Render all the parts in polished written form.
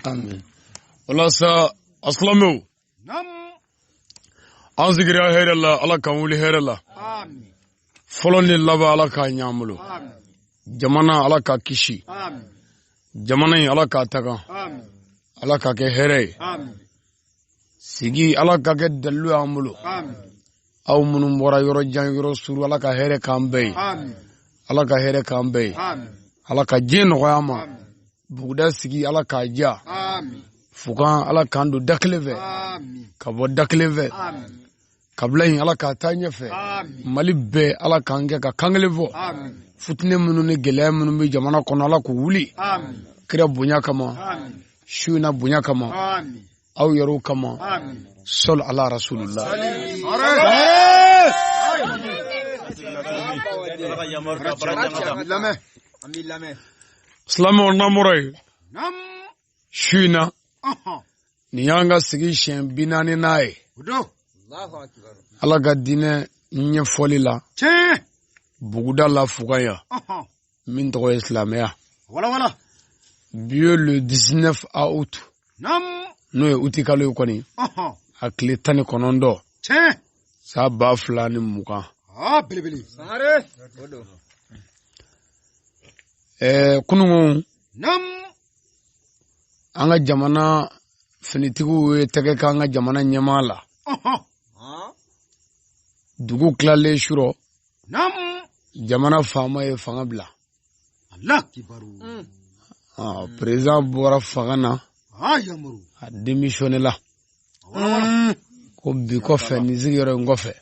Amin. Wala sa aslamu. An sigira hɛrɛ la Ala k'an wuli hɛrɛ la. Fɔlɔ ni laban Ala k'a ɲ'an bolo. Jamana Ala k'a kisi. Jamana in Ala k'a taga. Ala k'a kɛ hɛrɛ ye. Sigi Ala k'a kɛ dalilu y'an bolo. Aw minnu bɔra yɔrɔ jan yɔrɔ suru Ala ka hɛrɛ k'an bɛɛ ye. Ala ka hɛrɛ k'an bɛɛ ye. Ala ka diɲɛ nɔgɔya ma. Buguda sigi Ala k'a diya. Fukan Ala k'an don da kelen fɛ. Ka bɔ da kelen fɛ. Kabila in Ala k'a taa ɲɛfɛ. Mali bɛɛ Ala k'an kɛ ka kan kelen fɔ. Futini minnu ni gɛlɛya minnu bɛ jamana kɔnɔ Ala k'u wuli. Kira bonya kama. Su na bonya kama. Aw yɛrɛw kama. Sol ala rasulullah. Islamu namurai. Shina. Niyanga sigi shen binani nae. Ala ka dinɛ ɲɛfɔli la. Buguda la fugaya. Min tɔgɔ ye silamɛya. Bi ye le 19 août. N'o ye uti kalo ye kɔni. A tile 19 sa 2020. Kunungu an ka jamana finitigiw ye tɛgɛ k'an ka jamana ɲɛmaa la. Dugu tilalen surɔ jamana faama ye fanga bila. Président bɔra fanga na a démissionné la. Ko bi kɔfɛ ni sigiyɔrɔ in kɔfɛ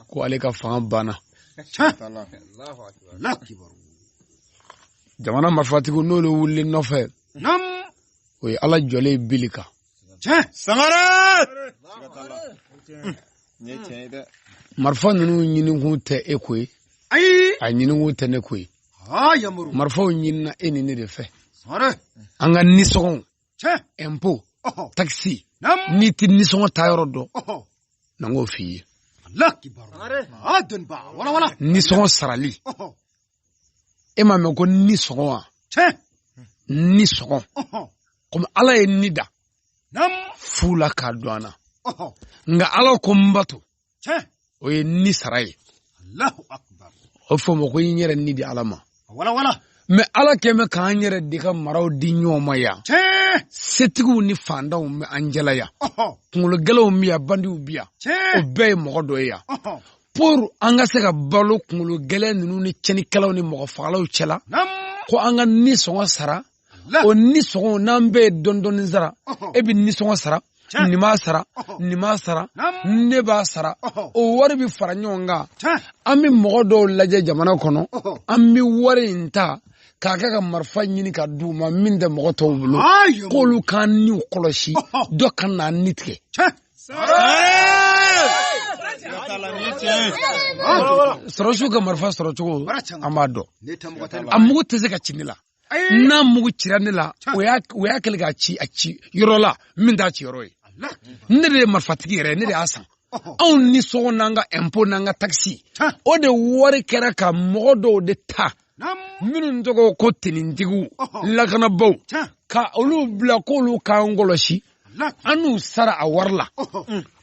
ko ale ka fanga banna. Jamana marifatigiw n'olu wuli nɔfɛ o ye Ala jɔlen bili kan. Marifa ninnu ɲinikun tɛ e ko ye, a ɲinikun tɛ ne ko ye. Marifaw ɲinina e ni ne de fɛ. An ka nisɔngɔw, impôt, taxi, n'i tɛ nisɔngɔ ta yɔrɔ dɔn n'an k'o f'i ye. Nisɔngɔ sarali e m'a mɛn ko nisɔngɔ wa? Nisɔngɔ komi Ala ye ni da fu la k'a dɔn an na nka Ala ko n bato o ye ni sara ye. O fɔ ma ko n yɛrɛ ni di Ala ma. Mais Ala kɛmɛ k'an yɛrɛ de ka maraw di ɲɔgɔn ma yan. Setigiw ni fandanw bɛ an jɛla yan. Kunkologɛlɛnw bɛ yan, bandiw bɛ yan. O bɛɛ ye mɔgɔ dɔ ye yan. Pour an ka se ka balo kunkologɛlɛn ninnu ni cɛnnikɛlaw ni mɔgɔ fagalaw cɛla ko an ka nisɔngɔ sara. O nisɔngɔ n'an bɛɛ ye dɔɔni sara e bɛ nisɔngɔ sara. Nin b'a sara, nin b'a sara, ne b'a sara. O wari bɛ fara ɲɔgɔn kan. An bɛ mɔgɔ dɔw lajɛ jamana kɔnɔ. An bɛ wari in ta k'a kɛ ka marifa ɲini ka d'u ma min tɛ mɔgɔ tɔw bolo. K'olu k'an niw kɔlɔsi dɔ ka n'a ni tigɛ. Sɔrɔsiw ka marifa sɔrɔ cogo an b'a dɔn. A mugu tɛ se ka ci ne la. N'a mugu cira ne la o y'a kɛlen k'a ci a ci yɔrɔ la min t'a ci yɔrɔ ye. Ne de ye marifatigi yɛrɛ ne de y'a san. Anw nisɔngɔ n'an ka impôt n'an ka taxi o de wari kɛra ka mɔgɔ dɔw de ta minnu tɔgɔ ko tenitigiw lakanabaw ka olu bila k'olu k'an kɔlɔsi an n'u sara a wari la.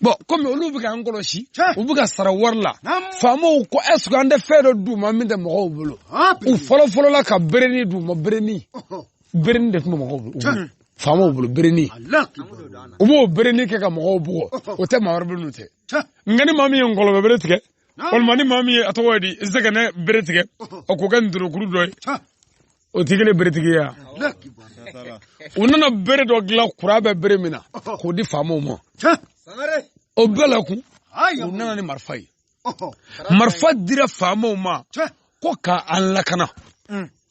Bon komi olu bɛ k'an kɔlɔsi u bɛ ka sara wari la faamaw ko est-ce que an tɛ fɛn dɔ d'u ma min tɛ mɔgɔw bolo. U fɔlɔ la ka bereni d'u ma bereni de tun bɛ mɔgɔw bolo. Faamaw bolo bereni u b'o bereni kɛ ka mɔgɔw bugɔ o tɛ maa wɛrɛ bolo n'u tɛ. Nka ni maa min ye ngɔlɔbɛ bere tigɛ walima ni maa min ye a tɔgɔ ye di zɛgɛnɛ bere tigɛ o k'o kɛ ntorokuru dɔ ye o tɛ kelen beretigi ye. U nana bere dɔ dilan kura bɛ bere min na k'o di faamaw ma. O bɛɛ la kun u nana ni marifa ye. Marifa dira faamaw ma ko k'an lakana.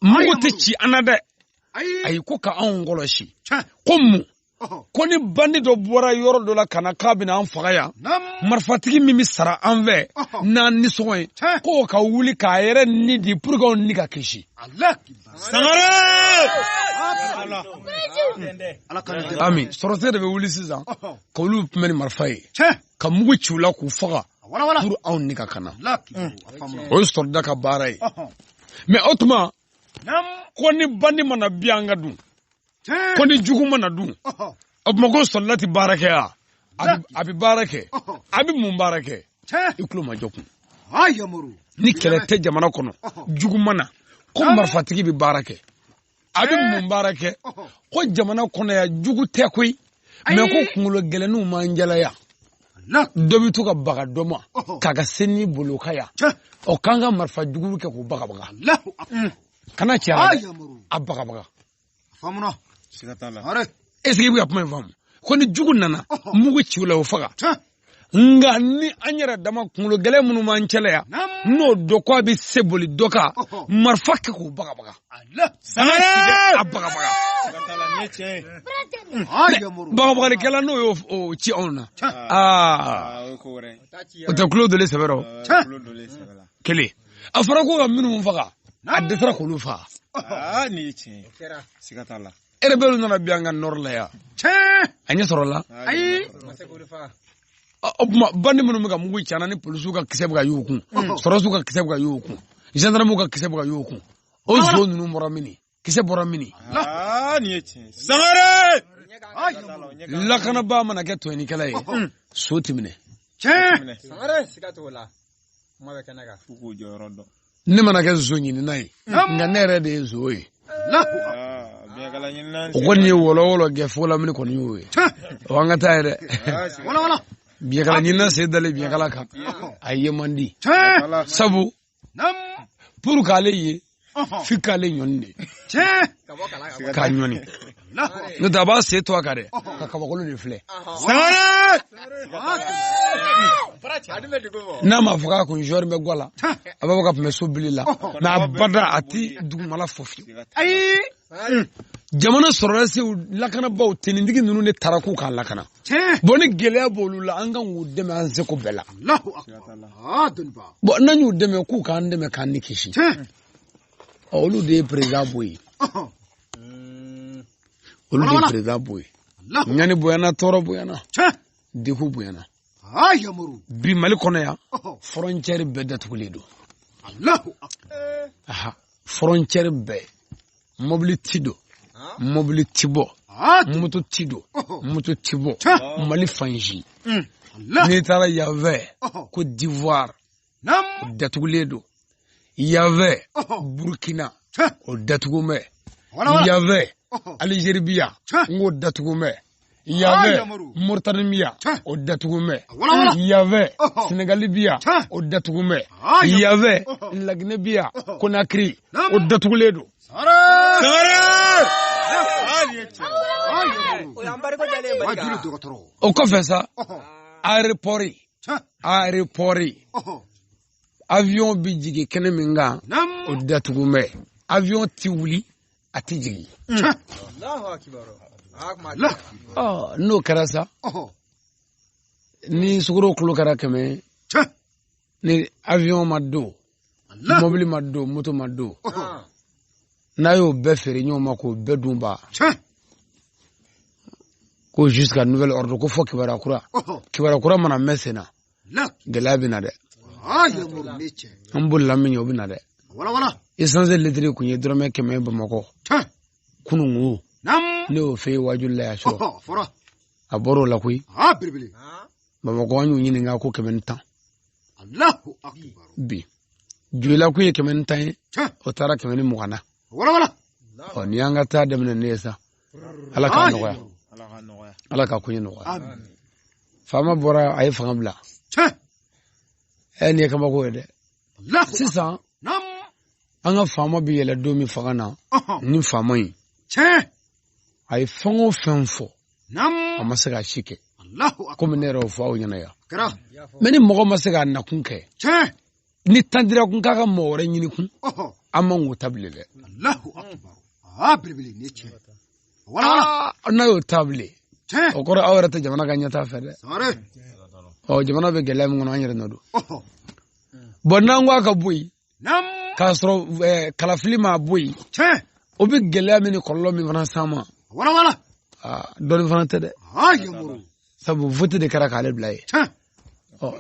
Mugu tɛ ci an na dɛ. Ayi ko k'anw kɔlɔsi. Ko mun? Ko ni bandi dɔ bɔra yɔrɔ dɔ la ka na k'a bɛna an faga yan marifatigi min bɛ sara an fɛ n'an nisɔngɔ ye k'o ka wuli k'a yɛrɛ ni di pour que anw ni ka kisi. Ami sɔrɔsɛ de bɛ wuli sisan k'olu tun bɛ ni marifa ye ka mugu ci u la k'u faga pour anw ni ka kana. O ye sɔrɔda ka baara ye. Mais o tuma ko ni bandi mana bianga dun ko ni jugu mana dun o mago sallati baraka abi barake abi mumbarake ikulu majokun ni kelete jamana kono jugu mana ko marfatigi bi barake abi mumbarake ko jamana kono ya jugu tekoi me ko kungulo gelenu manjala ya dobi to ka baga doma kaga senni bolokaya o kanga marfa jugu ke ko baga kana cha abaga famuna sigatala are esigi bu apma fam ko ni jugu nana mugu ciwla o faga nga ni anyara dama kungulo gele munu manchela ya no dokwa bi seboli doka marfa ke ko baga Allah abaga sigatala neche baga kala no yo ci ona ko re o ta kulo de le severo kulo dole sabala kele afara ko ga minu faga adesra ko lu fa neche sigatala erebelu na bianga norla ya anya sorola ai bandi minu muga mugu chana ni polisu ka kisebuga yuku sorosu ka kisebuga yuku gendarme ka kisebuga yuku o zo nunu moramini kisebora mini neche samare la kana ba mana ke to ni kala ye so timine samare sigatola mabe kanaga fuku jorodo ne mana ke zo nyini nai nga nere de zo yi biagala nyinna ko ni wolo ge fola mini ko ni yowe wanga tayre wala biagala nyinna se dale biagala ka ayemandi sabu pour kale ye fikale nyonde ka nyoni no daba se to akare ka kabakolo de fle samare na ma fuka ko jor me gola ababa ka me sobilila na bada ati dugumala fofi ai jamana sorase lakana baw tenindigi nunu ne taraku ka lakana boni gele bolu la anga ngudeme anse ko bela Allahu akbar dunba bo nanyu deme ku ka ndeme kan ni kishi olu de president boy olu de president boy nyani boyana toro boyana deku boyana yamuru bi mali kono ya frontière be datulido Allahu aha frontière be mobility do mobility bo moto tido moto tibo mali fanji ni tara yave Côte d'Ivoire datulido yave Burkina o datugume yave Algeria ngo datugume yave Mauritania o datugume yave Sénégambia o datugume yave Guinée Conakry o datuguledo o kɔfɛ sa aéroport avion bi jigi kɛnɛ min kan o datugu mɛ avion ti wuli a ti jigi n'o kɛra sa ni sukaro kulo kɛra 100 ni avion ma don mobile ma don moto ma don n'a y'o bɛɛ feere ɲɔgɔn ma k'o bɛɛ dun ba ko jusqu'à nouvelle ordre ko fo kibara kura mana mɛn sen na gɛlɛya bɛ na dɛ an bolila min ye o bɛ na dɛ essence litre kun ye dɔrɔmɛ 100 Bamakɔ kunun wo ne y'o fɛ waju la ya sɔrɔ a bɔra o la koyi Bamakɔ an y'u ɲininka ko 110 bi joyila ko ye 110 ye o taara 120 na ni an ka taa daminɛ ne ye sa ala ka nɔgɔya ala ka kunye nɔgɔya faama bɔra a ye fanga bila ni ye kabako ye dɛ sisan an ka faama bi yɛlɛ don min fanga na ni faama in a ye fɛn o fɛn fɔ a ma se ka si kɛ komi ne yɛrɛ o fɔ aw ɲɛna yan mais ni mɔgɔ ma se ka nakun kɛ ni tan dira kun k'a ka mɔgɔ wɛrɛ ɲini kun an man k'o ta bilen dɛ n'a y'o ta bilen o kɔrɔ aw yɛrɛ tɛ jamana ka ɲɛtaa fɛ dɛ jamana bɛ gɛlɛya min kɔnɔ an yɛrɛ nɔ don bon n'an ko a ka bɔ yen k'a sɔrɔ kalafili ma bɔ yen o bɛ gɛlɛya min ni kɔlɔlɔ min fana s'an ma dɔɔnin fana tɛ dɛ sabu vote de kɛra k'ale bila ye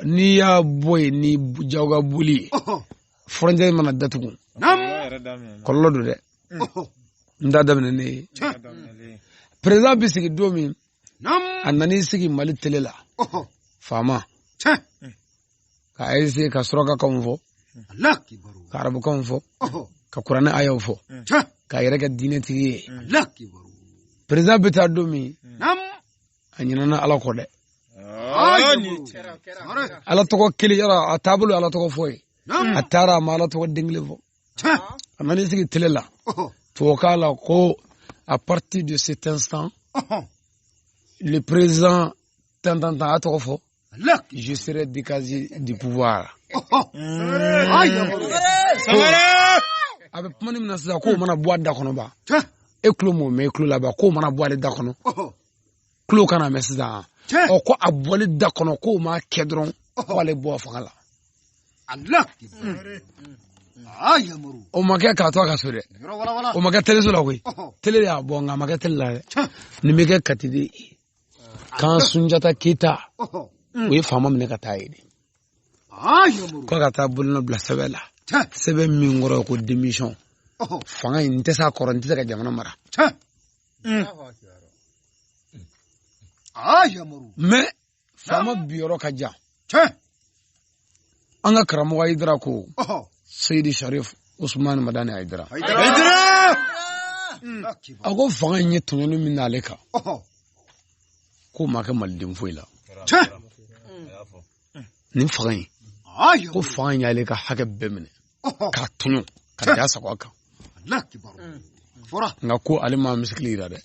n'i y'a bɔ yen ni jaw ka boli frontière mana datugu kɔlɔlɔ don dɛ nda daminɛ ne ye président bi sigi don min a nani sigi Mali télé la faama ka ayise ka surakakanw fɔ ka arabukanw fɔ ka kuranɛ ayaw fɔ ka yɛrɛ kɛ diinɛtigi ye président bi taa don min a ɲinɛna Ala kɔ dɛ Ala tɔgɔ kelen yɔrɔ a taabolo Ala tɔgɔ fɔ ye a taara a ma Ala tɔgɔ den kelen fɔ a nani sigi télé la tubabukan la ko à partir de cet instant le président tant a tɔgɔ fɔ je serai décasé du pouvoir a bɛ kuma ni min na sisan k'o mana bɔ a da kɔnɔ ba e tulo m'o mɛn e tulo la ba k'o mana bɔ ale da kɔnɔ tulo kana mɛn sisan ko a bɔli da kɔnɔ k'o ma kɛ dɔrɔn k'ale bɔ fanga la o ma kɛ k'a to a ka so dɛ o ma kɛ téléso la koyi télé de y'a bɔ nka a ma kɛ télé la dɛ nin bɛ kɛ Kati de kan Sunjata Keyita o ye faama minɛ ka taa ye de ko ka taa bolonɔ bila sɛbɛn la sɛbɛn min kɔrɔ ye ko démission fanga in n tɛ se a kɔrɔ n tɛ se ka jamana mara mais faama biyɔrɔ ka jan an ka karamɔgɔ Hayidara ko Seydi Sharif Usman Madani Hayidara a ko fanga in ye tɔɲɔni min n'ale kan k'o ma kɛ maliden foyi la nin fanga in ko fanga in y'ale ka hakɛ bɛɛ minɛ k'a tɔɲɔ ka da sago a kan nka ko ale ma misikili yira dɛ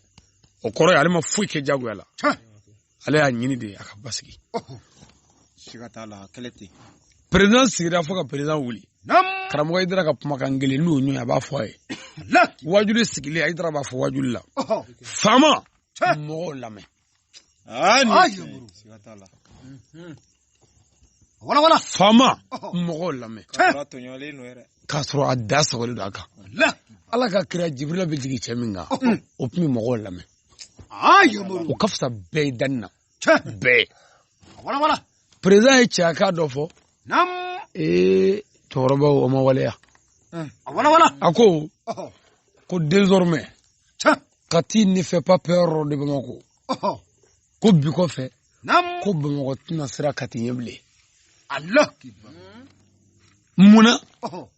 o kɔrɔ ye ale ma foyi kɛ jagoya la ale y'a ɲini de a ka basigi président sigira fo ka président wuli karamɔgɔ Hayidara ka kumakan gɛlɛn n'o ɲɔ a b'a fɔ a ye wajuli sigilen Hayidara b'a fɔ wajuli la faama mɔgɔw lamɛn faama mɔgɔw lamɛn k'a sɔrɔ a da sagolen don a kan Ala ka kira Jibirila bɛ jigin cɛ min kan o tun bɛ mɔgɔw lamɛn o ka fisa bɛɛ ye danni na bɛɛ président ye cɛyakan dɔ fɔ cɛkɔrɔbaw o ma waleya a ko désormais Kati ne fait pas peur de Bamako ko bi kɔfɛ ko Bamakɔ tɛna sira Kati ɲɛ bilen munna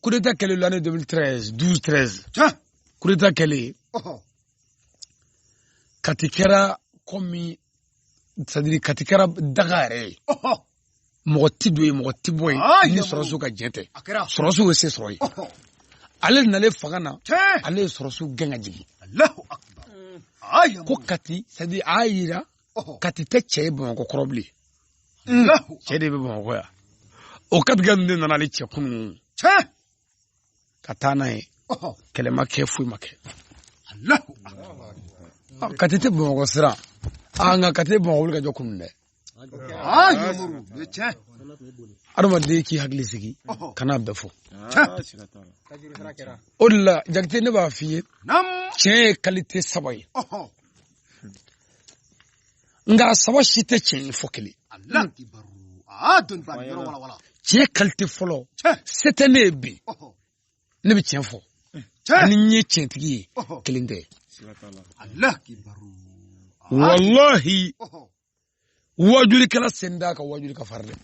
coup d'état kɛlen l'année 2012-13 coup d'état kɛlen Kati kɛra comme c'est-à-dire Kati kɛra daga yɛrɛ ye mɔgɔ ti don ye mɔgɔ ti bɔ ye ni sɔrɔsiw ka jɛn tɛ sɔrɔsiw ye se sɔrɔ ye ale nalen fanga na ale ye sɔrɔsiw gɛn ka jigin ko Kati c'est-à-dire a yira Kati tɛ cɛ ye Bamakɔ kɔrɔ bilen cɛ de bɛ Bamakɔ yan o Katiga ninnu de nana ale cɛ kunun ka taa n'a ye kɛlɛ ma kɛ foyi ma kɛ Kati tɛ Bamakɔ siran nka Kati tɛ Bamakɔ wuli ka jɔ kunun dɛ adamaden k'i hakili sigi kana bɛɛ fɔ o de la Jakite ne b'a f'i ye tiɲɛ ye qualité 3 ye nka 3 si tɛ tiɲɛ ye fɔ kelen tiɲɛ qualité fɔlɔ se tɛ ne ye bi ne bɛ tiɲɛ fɔ ani n ye tiɲɛtigi ye kelen tɛ wallahi wajulikɛla sen d'a ka wajuli ka fari dɛ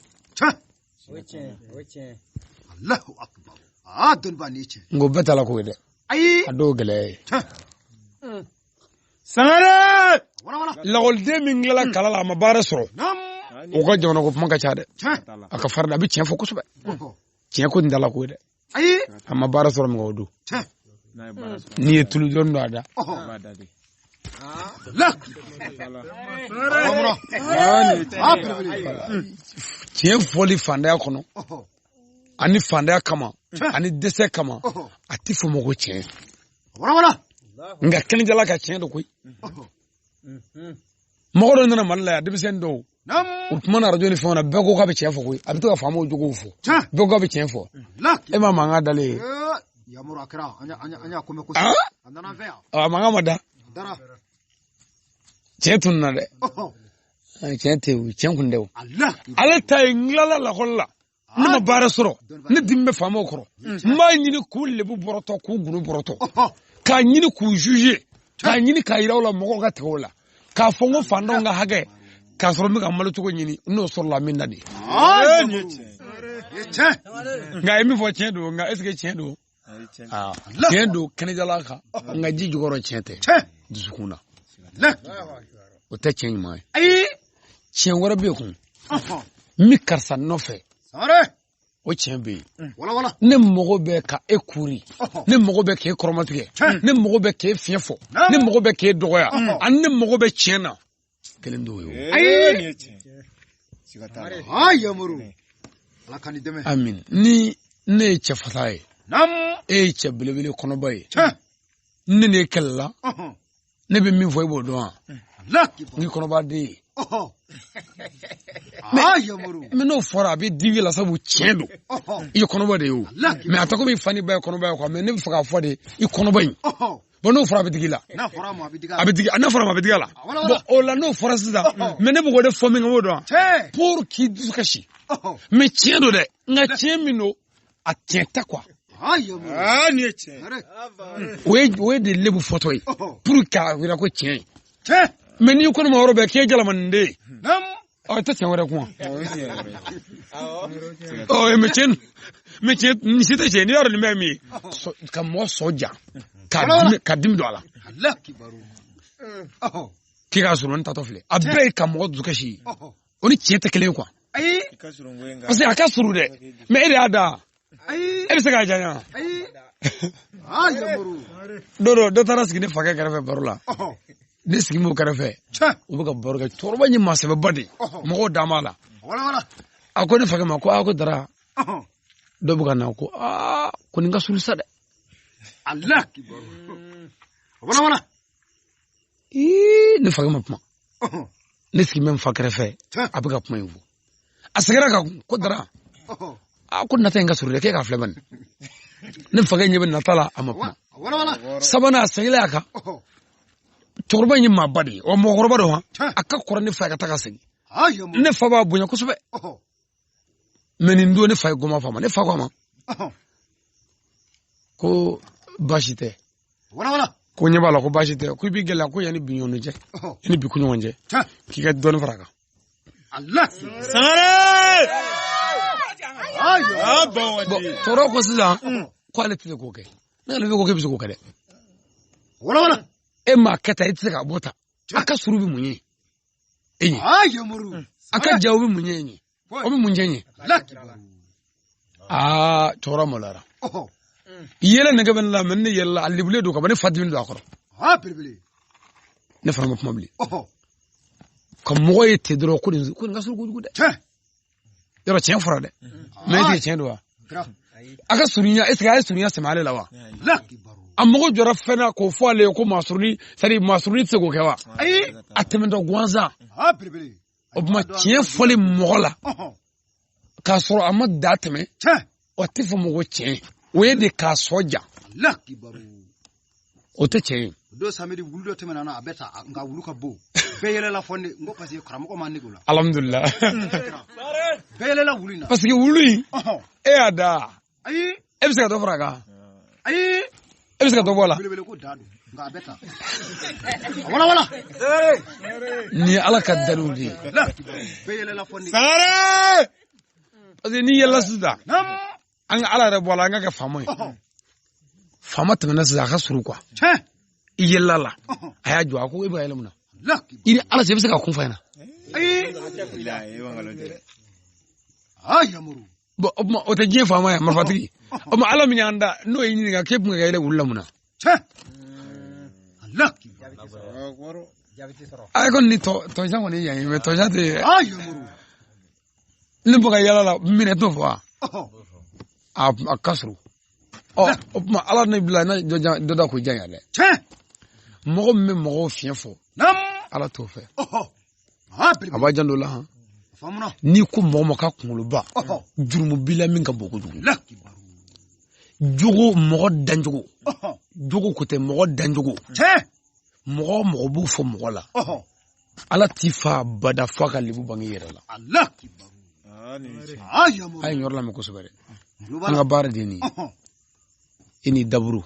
ngo bɛɛ t'a la ko ye dɛ a dɔw gɛlɛya ye Sangare lakɔliden min tilala kala la a ma baara sɔrɔ o ka jamana ko kuma ka ca dɛ a ka fari dɛ a bɛ tiɲɛ fɔ kosɛbɛ tiɲɛ ko nin t'a la ko ye dɛ a ma baara sɔrɔ mɔgɔ o don n'i ye tulu dɔɔni don a da tiɲɛ fɔli fandaya kɔnɔ ani fandaya kama ani dɛsɛ kama a tɛ fɔ ma ko tiɲɛ nka kɛnɛjala ka tiɲɛ don koyi mɔgɔ dɔ nana Mali la yan denmisɛnnin dɔw o tuma na radio ni fɛnw na bɛɛ ko k'a bɛ tiɲɛ fɔ koyi a bɛ to ka faamaw jogow fɔ bɛɛ ko k'a bɛ tiɲɛ fɔ e ma mankan dalen ye a mankan ma da tiɲɛ tun na dɛ tiɲɛ tɛ o tiɲɛ kun tɛ o ale ta ye n tilala lakɔli la ne ma baara sɔrɔ ne dimi bɛ faamaw kɔrɔ n b'a ɲini k'u lebu bɔrɔtɔ k'u gunu bɔrɔtɔ k'a ɲini k'u juger k'a ɲini k'a yira u la mɔgɔw ka tigɛ o la k'a fɔ n ko fantanw ka hakɛ k'a sɔrɔ n bɛ ka malo cogo ɲini n'o sɔrɔla min na de nka ye min fɔ tiɲɛ don nka est-ce que tiɲɛ don tiɲɛ don kɛnɛjala kan nka ji jukɔrɔ tiɲɛ tɛ dusukun na o tɛ tiɲɛ ɲuman ye tiɲɛ wɛrɛ bɛ yen kun min karisa nɔfɛ o tiɲɛ bɛ yen ne mago bɛ ka e kuri ne mago bɛ k'e kɔrɔmatigɛ ne mago bɛ k'e fiɲɛ fɔ ne mago bɛ k'e dɔgɔya ani ne mago bɛ tiɲɛ na kelen t'o ye amin ni ne ye cɛ fasa ye e ye cɛ belebele kɔnɔba ye ne n'e kɛlɛla ne bɛ min fɔ e b'o dɔn wa n'i kɔnɔba den ye mais n'o fɔra a bɛ digi la sabu tiɲɛ don i ye kɔnɔba de ye o mais a tɔgɔ bɛ fani ba ye kɔnɔba ye quoi mais ne bɛ fɛ k'a fɔ de i kɔnɔba in bon n'o fɔra a bɛ digi la a bɛ digi n'a fɔra a bɛ digi la bon o la n'o fɔra sisan mais ne bɛ k'o de fɔ min kɛ o dɔn pour k'i dusu kasi mais tiɲɛ don dɛ nka tiɲɛ min don a tiɲɛ tɛ quoi nin ye tiɲɛ o ye de lebu fɔtɔ ye pour k'a jira ko tiɲɛ ye mais n'i ko ne ma yɔrɔ bɛɛ k'e jalamanin den ɔ tɛ tiɲɛ wɛrɛ kun mais tiɲɛ nin si tɛ tiɲɛ n'i y'a dɔn nin bɛ min ye ka mɔgɔ sɔ ja ka dimi don a la k'i k'a sɔrɔ ne tatɔ filɛ a bɛɛ ye ka mɔgɔ dusu kasi ye o ni tiɲɛ tɛ kelen ye quoi parce que a ka surun dɛ mais e de y'a da e bɛ se k'a janya dɔ taara sigi ne fakɛ kɛrɛfɛ baro la ne sigi m'o kɛrɛfɛ u bɛ ka baro kɛ cɛkɔrɔba ye maasɛbɛba de mɔgɔw dan b'a la a ko ne fakɛ ma ko ko Dara dɔ bɛ ka na ko ko nin ka suru sa dɛ ne fakɛ ma kuma ne sigi bɛ n fa kɛrɛfɛ a bɛ ka kuma in fɔ a seginna kan ko Dara ko nata in ka suru dɛ k'e k'a filɛ bani ne fakɛ ɲɛ bɛ nata la a ma kuma sabanan a seginna a kan cɛkɔrɔba in ye maaba de ye wa mɔgɔkɔrɔba don a ka kɔrɔ ne fa ye ka taa ka segin ne fa b'a bonya kosɛbɛ mais nin don ne fa ye gɔma f'a ma ne fa ko a ma ko baasi tɛ ko ɲɛ b'a la ko baasi tɛ ko i b'i gɛlɛya ko yanni bi ɲɔgɔn cɛ yanni bi kunɲɔgɔn cɛ k'i ka dɔɔnin fara a kan cɛkɔrɔba ko sisan ko ale tɛ se k'o kɛ ne yɛrɛ ko k'e bɛ se k'o kɛ dɛ e ma kɛ ta e tɛ se k'a bɔ ta a ka suru bɛ mun ye e ɲɛ a ka jaw bɛ mun ye e ɲɛ o bɛ mun jɛ ɲɛ cɛkɔrɔba maloyara yɛlɛ nɛgɛ bɛ ne la mais ne yɛlɛla a lebulen don ka ban ne fa dimi don a kɔrɔ ne fana ma kuma bilen ka mɔgɔ ye ten dɔrɔn ko nin ka suru kojugu dɛ yɔrɔ tiɲɛ fɔra dɛ mais e tɛ tiɲɛ don wa a ka surunya est ce que a ye surunya sɛmɛ ale la wa a mago jɔra fɛn na k'o fɔ ale ye ko maasuruni c'est-à-dire maasuruni tɛ se k'o kɛ wa a tɛmɛtɔ gansan o tuma tiɲɛ fɔli mɔgɔ la k'a sɔrɔ a ma da tɛmɛ o tɛ fɔ mɔgɔ tiɲɛ o ye de k'a sɔ ja o tɛ tiɲɛ ye. do samedi wulu dɔ tɛmɛna na a bɛ ta nka wulu ka bon bɛɛ yɛlɛla fɔ ne n ko parce que karamɔgɔ ma nege o la. alhamdulilah. bɛɛ yɛlɛla wulu in na. parce que wulu in e y'a da ayi e bɛ se ka dɔ fara a kan ayi e bɛ se ka dɔ bɔ a la. belebele ko da don nka a bɛ ta wala nin ye ala ka daliw de ye. bɛɛ yɛlɛla fɔ ne. sangare parce que n'i yɛlɛla sisan an ka ala yɛrɛ bɔ a la an ka kɛ faama ye faama tɛmɛna sisan a ka surun quoi i yɛlɛla la a y'a jɔ a ko e bɛ ka yɛlɛ mun na i ni ala cɛ i bɛ se ka kun f'a ɲɛna. bon o tuma o tɛ diɲɛ faama ye marifatigi o tuma ala min y'an da n'o ye ɲininka k'e tun ka yɛlɛ wulu la mun na. a ko nin tɔnsan kɔni ye yan ye mais tɔnsan tɛ ne bɛ ka yɛlɛ la minɛ t'o fɔ wa a ka surun o tuma ala ne bila ne dɔ da k'o janya dɛ mɔgɔ min bɛ mɔgɔw fiɲɛ fɔ ala t'o fɛ a b'a jan dɔ la han n'i ko mɔgɔ ma ka kunkoloba jurumu b'i la min ka bon kojugu jogo mɔgɔ dancogo jogo ko tɛ mɔgɔ dancogo mɔgɔ mɔgɔ b'u fɔ mɔgɔ la ala t'i fa bada fo a ka lebu bange yɛrɛ la ay nyor la me ko sobere nga bara dini ini daburu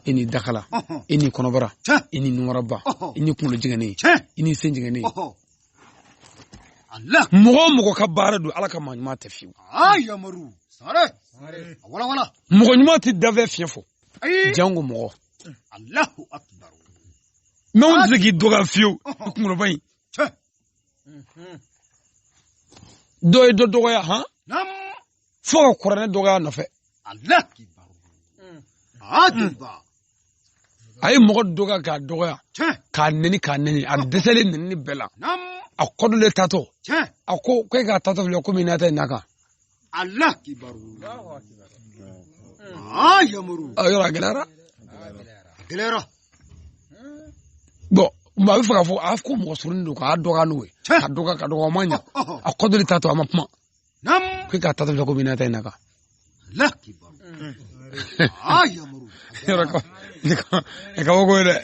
ini dakala ini konobara ini numaraba ini kulo jigane ini senjigane Allah mo ka bara du ala ka ma tafi yamaru sare wala mo nyuma ti dave fiefo jango mo Allahu akbar non zigi doga fiu kulo bay do doga ha nam fo ko rene doga no fe Allah kibaru adiba ay mo doga ka doga ka neni a desele neni bela nam akodule tato ako ko ga tato le ko minata naka Allah kibaru yamaru ayo agelara bo ma bi faga fo afko mo surin do ka doga nuwe ka doga manya akodule tato amapma nam ko ga tato le ko minata naka Allah kibaru yamaru rako e ka wogo de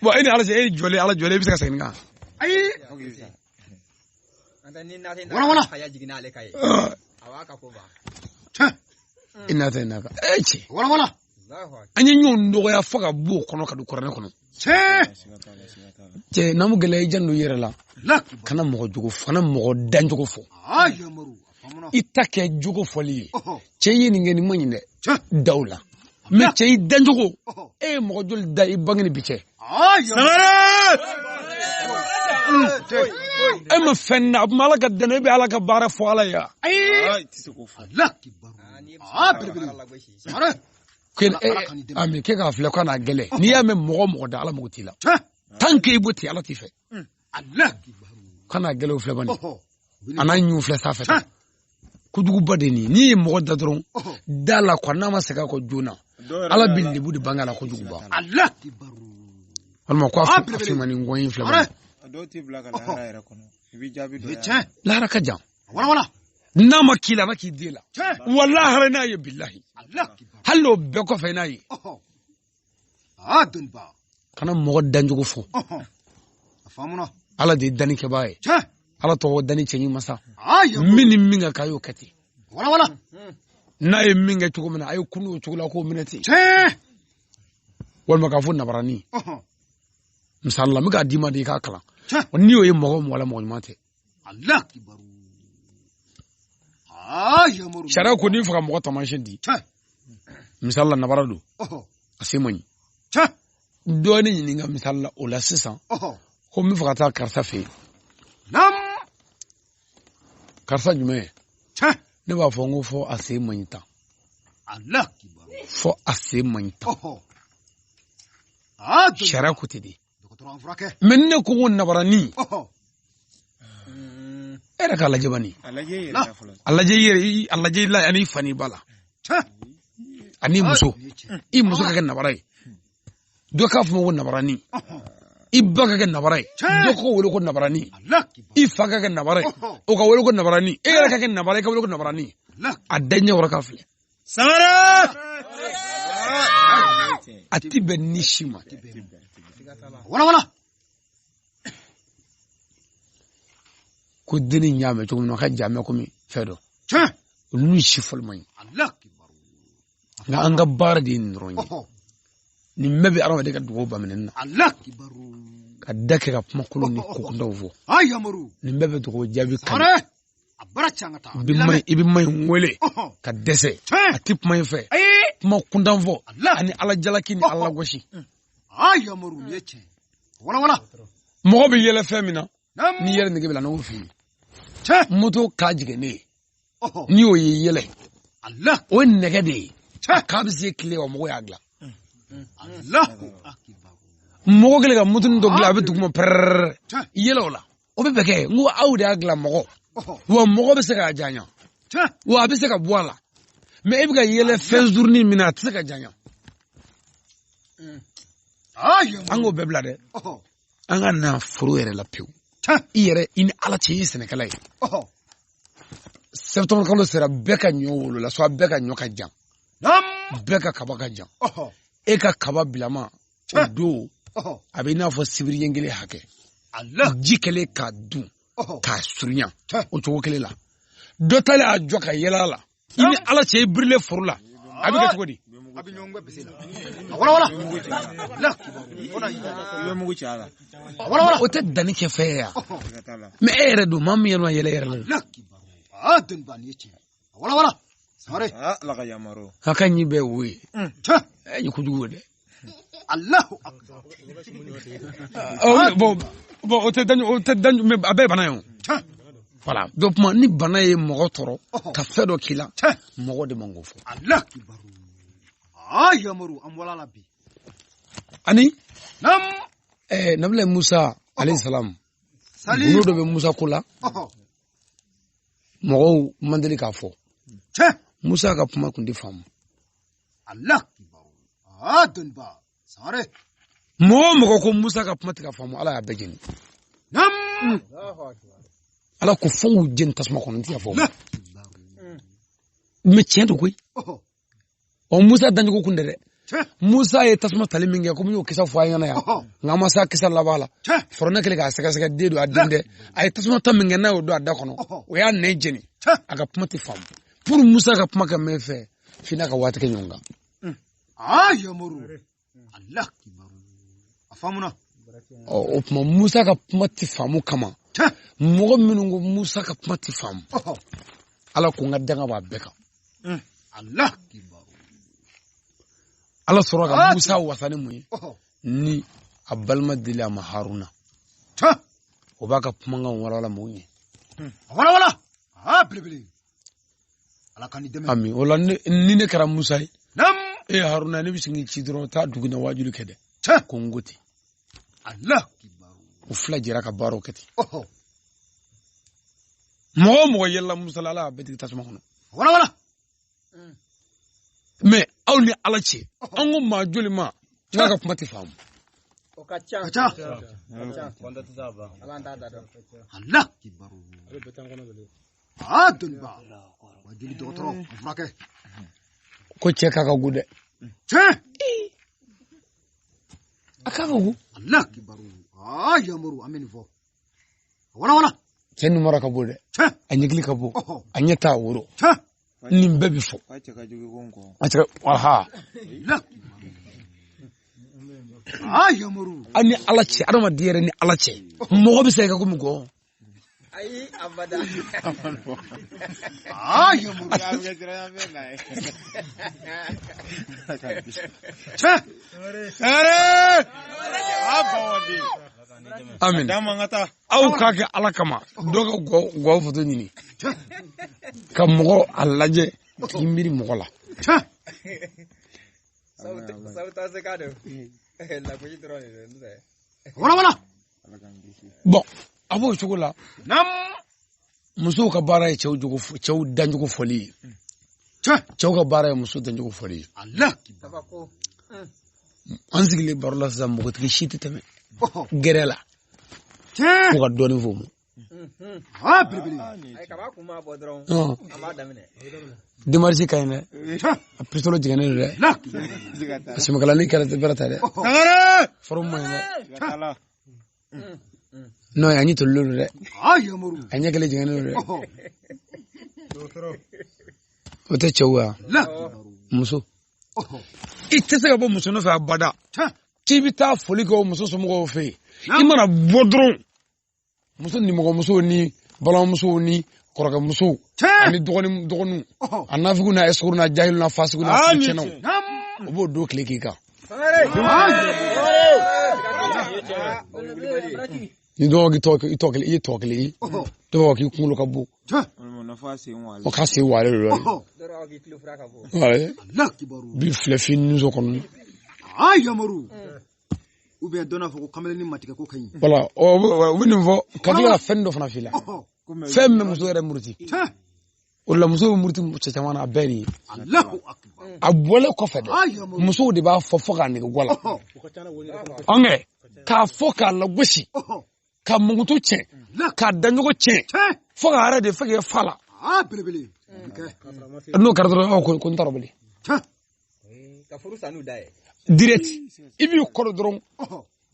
bo ini ala jole bi saka senga wala ina ta naka eche wala anya nyon ndo ya faga bu kono ka du korane kono che namu gele jandu yere la kana mo jugo fana mo danjugo fo yamaru itake jugo foli che yini ngeni monyinde dawla me che danjugo e mo jul da ibangini biche ama fenna malaka dana bi alaka bara fo ala ya ami ke ka fle kana gele ni ya me mo da ala mo tila tanke ibuti ala tife kana gele o fle bani ananyu fle sa feta kujugu badeni ni mo da dron dala ko na ma saka ko juna ala bindi budi bangala kujugu ba alma ko afi mani ngoyin fle bani doti blaga la ra kono ibi jabi do la ra ka jam wala na makila na ki dela wallahi harana ya billahi hallo be ko fe nayi adun ba kana mo danjugo fo afamuna ala de dani ke bae ala to dani chenyi masa mini minga kayo kati wala na e minga tuko mina ayo kunu tukula ko minati wal makafu na barani inshallah miga dima de ka kala ni o yemo mo wala mo mate Allah kibaru yamaru shara ko ni fuka mo tamashin di inshallah na barado asimani do ni ni nga inshallah o la 600 ko mi fuka ta karsa fe nam karsa jume ne ba fo ngo fo asimani ta Allah kibaru fo asimani ta shara ko ti di menne ko wonna barani era kala jabani Allah je la ani fani bala ani muso I muso ka ganna barai do ka fu wonna barani ibba ka ganna barai do ko wolo ko na barani I fa ka ganna barai o ka wolo ko na barani era ka ganna barai ka wolo ko na barani adanya wora ka fle samara ati benishima wala ko deni nyame to no ka jame ko mi fedo lu shifol may Allah kibaru nga anga bar di nronyi ni mebe arama de ka dugo ba menna Allah kibaru ka dake ka makulu ni ko ndawvo yamaru ni mebe to ko jabi kan abara changata ibi may ngole ka dese atip may fe ma kundanvo ani ala jalaki ni alla goshi yamaru yeche wala mo be yele femina ni yele ni gebla no fi moto ka jigene ni o yele Allah o negade ka bise kile o mo yagla Allahu akbar mo gele ga mutun do gla be dugmo per yele wala o be beke ngo awde agla mo wo mo be se ka janya wo be se ka boala me e be ga yele fin journée minute se ka janya ango bebla de anga na furu yere la pew yere in ala ci Sénégal ay septembre quand sera beka nyolo la so beka nyoka jam beka kabaka jam e ka kaba bilama do abina fo sibiri yengele hake Allah jikele ka du ka surnya o to kele la dɔ tale a jɔ ka yɛlɛ la i ni ala cɛ i birile foro la a bɛ kɛ cogo di o tɛ danni kɛ fɛn ye mais e yɛrɛ don maa min yɛrɛ ma yɛlɛ yɛrɛ la a ka ɲi bɛɛ wo ye ɛ ɲi kojugu dɛ bon o tɛ daɲu mais a bɛɛ ye bana ye o voilà donc tuma ni bana ye mɔgɔ tɔrɔ ka fɛn dɔ k'i la mɔgɔ de man k'o fɔ ani nabila Musa alayhi salam bolo dɔ bɛ Musa ko la mɔgɔw man deli k'a fɔ Musa ka kuma kun tɛ faamu mɔgɔ ko Musa ka kuma tɛ ka faamu Ala y'a bɛɛ jeni Ala ko fɛnw jeni tasuma kɔnɔ n tɛ fɔ mais tiɲɛ don koyi Musa dancogo kun tɛ dɛ Musa ye tasuma tali min kɛ komi y'o kisa fɔ a ɲɛna yan nka ma se a kisa laban la fɔrɔnɛ kɛlen k'a sɛgɛsɛgɛ den don a den dɛ a ye tasuma ta min kɛ n'a y'o don a da kɔnɔ o y'a nɛn jeni a ka kuma tɛ faamu pour Musa ka kuma kɛ min fɛ f'i n'a ka waati kɛ ɲɔgɔn kan o tuma Musa ka kuma tɛ faamu kama mɔgɔ minnu ko Musa ka kuma tɛ faamu Ala ko n ka danga b'a bɛɛ kan Ala sɔrɔ ka Musa wasa ni mun ye ni a balima deli a ma Haruna o b'a ka kumakan walawala mɔgɔw ye ami o la ni ne kɛra Musa ye Haruna ne bɛ sin k'i ci dɔrɔn taa dugu na wajulu kɛ dɛ ko n ko ten o fila jɛra ka baaraw kɛ ten mɔgɔ o mɔgɔ yɛlɛla Musa la Ala y'a bɛɛ tigi tasuma kɔnɔ mais aw ni Ala cɛ an ko maa joli ma n'a ka kuma tɛ faamu ko cɛ k'a ka go dɛ a k'a ka go cɛ numara ka bon dɛ a ɲɛkili ka bon a ɲɛ t'a woro nin bɛɛ bi fɔ ani Ala cɛ adamaden yɛrɛ ni Ala cɛ mɔgɔ bɛ se ka komi gɔ ayi abada amin aw k'a kɛ Ala kama dɔ ka gɔ foto ɲini ka mɔgɔ a lajɛ k'i miiri mɔgɔ la bon a b'o cogo la musow ka baara ye cɛw dancogo fɔli ye cɛw ka baara ye muso dancogo fɔli ye an sigilen baro la sisan mɔgɔtigi si tɛ tɛmɛ gɛrɛ la ko ka dɔɔnin fɔ mu démarche ka ɲi dɛ a pistolet jigɛnnen don dɛ a sɛmɛkalani kɛra bɛrɛ ta dɛ fɔrɔ man ɲi dɛ non a ɲɛ tolilen don dɛ a ɲɛ kelen jigɛnnen don dɛ o tɛ cɛw wa muso i tɛ se ka bɔ muso nɔfɛ abada k'i bɛ taa foli kɛ o muso somɔgɔw fɛ yen i mana bɔ dɔrɔn muso nimɔgɔmusow ni balimamusow ni kɔrɔkɛmusow ani dɔgɔninw a nafigiw n'a escrocs n'a jahilu n'a fasigiw n'a furutiɲɛnaw o b'o don tile k'i kan ni dɔgɔ i ye tɔ kelen ye dɔgɔ k'i kunkolo ka bon o ka se wale dɔ ye bi filɛ fi niso kɔnɔ ou bien donna fo ko kamalen ni matigɛ ko kaɲi voilà o bɛ nin fɔ ka tila ka fɛn dɔ fana f'i la fɛn min bɛ muso yɛrɛ muruti o la muso bɛ muruti cɛ caman na a bɛɛ de ye a bɔlen kɔfɛ dɛ musow de b'a fɔ k'a nege gɔ la an k'a fɔ k'a lagosi ka mugutu tiɲɛ k'a daɲɔgɔn tiɲɛ fo k'a yɛrɛ de fɛ k'e fa la n'o kɛra dɔrɔn ko n t'a dɔn bilen direct i b'i kɔrɔ dɔrɔn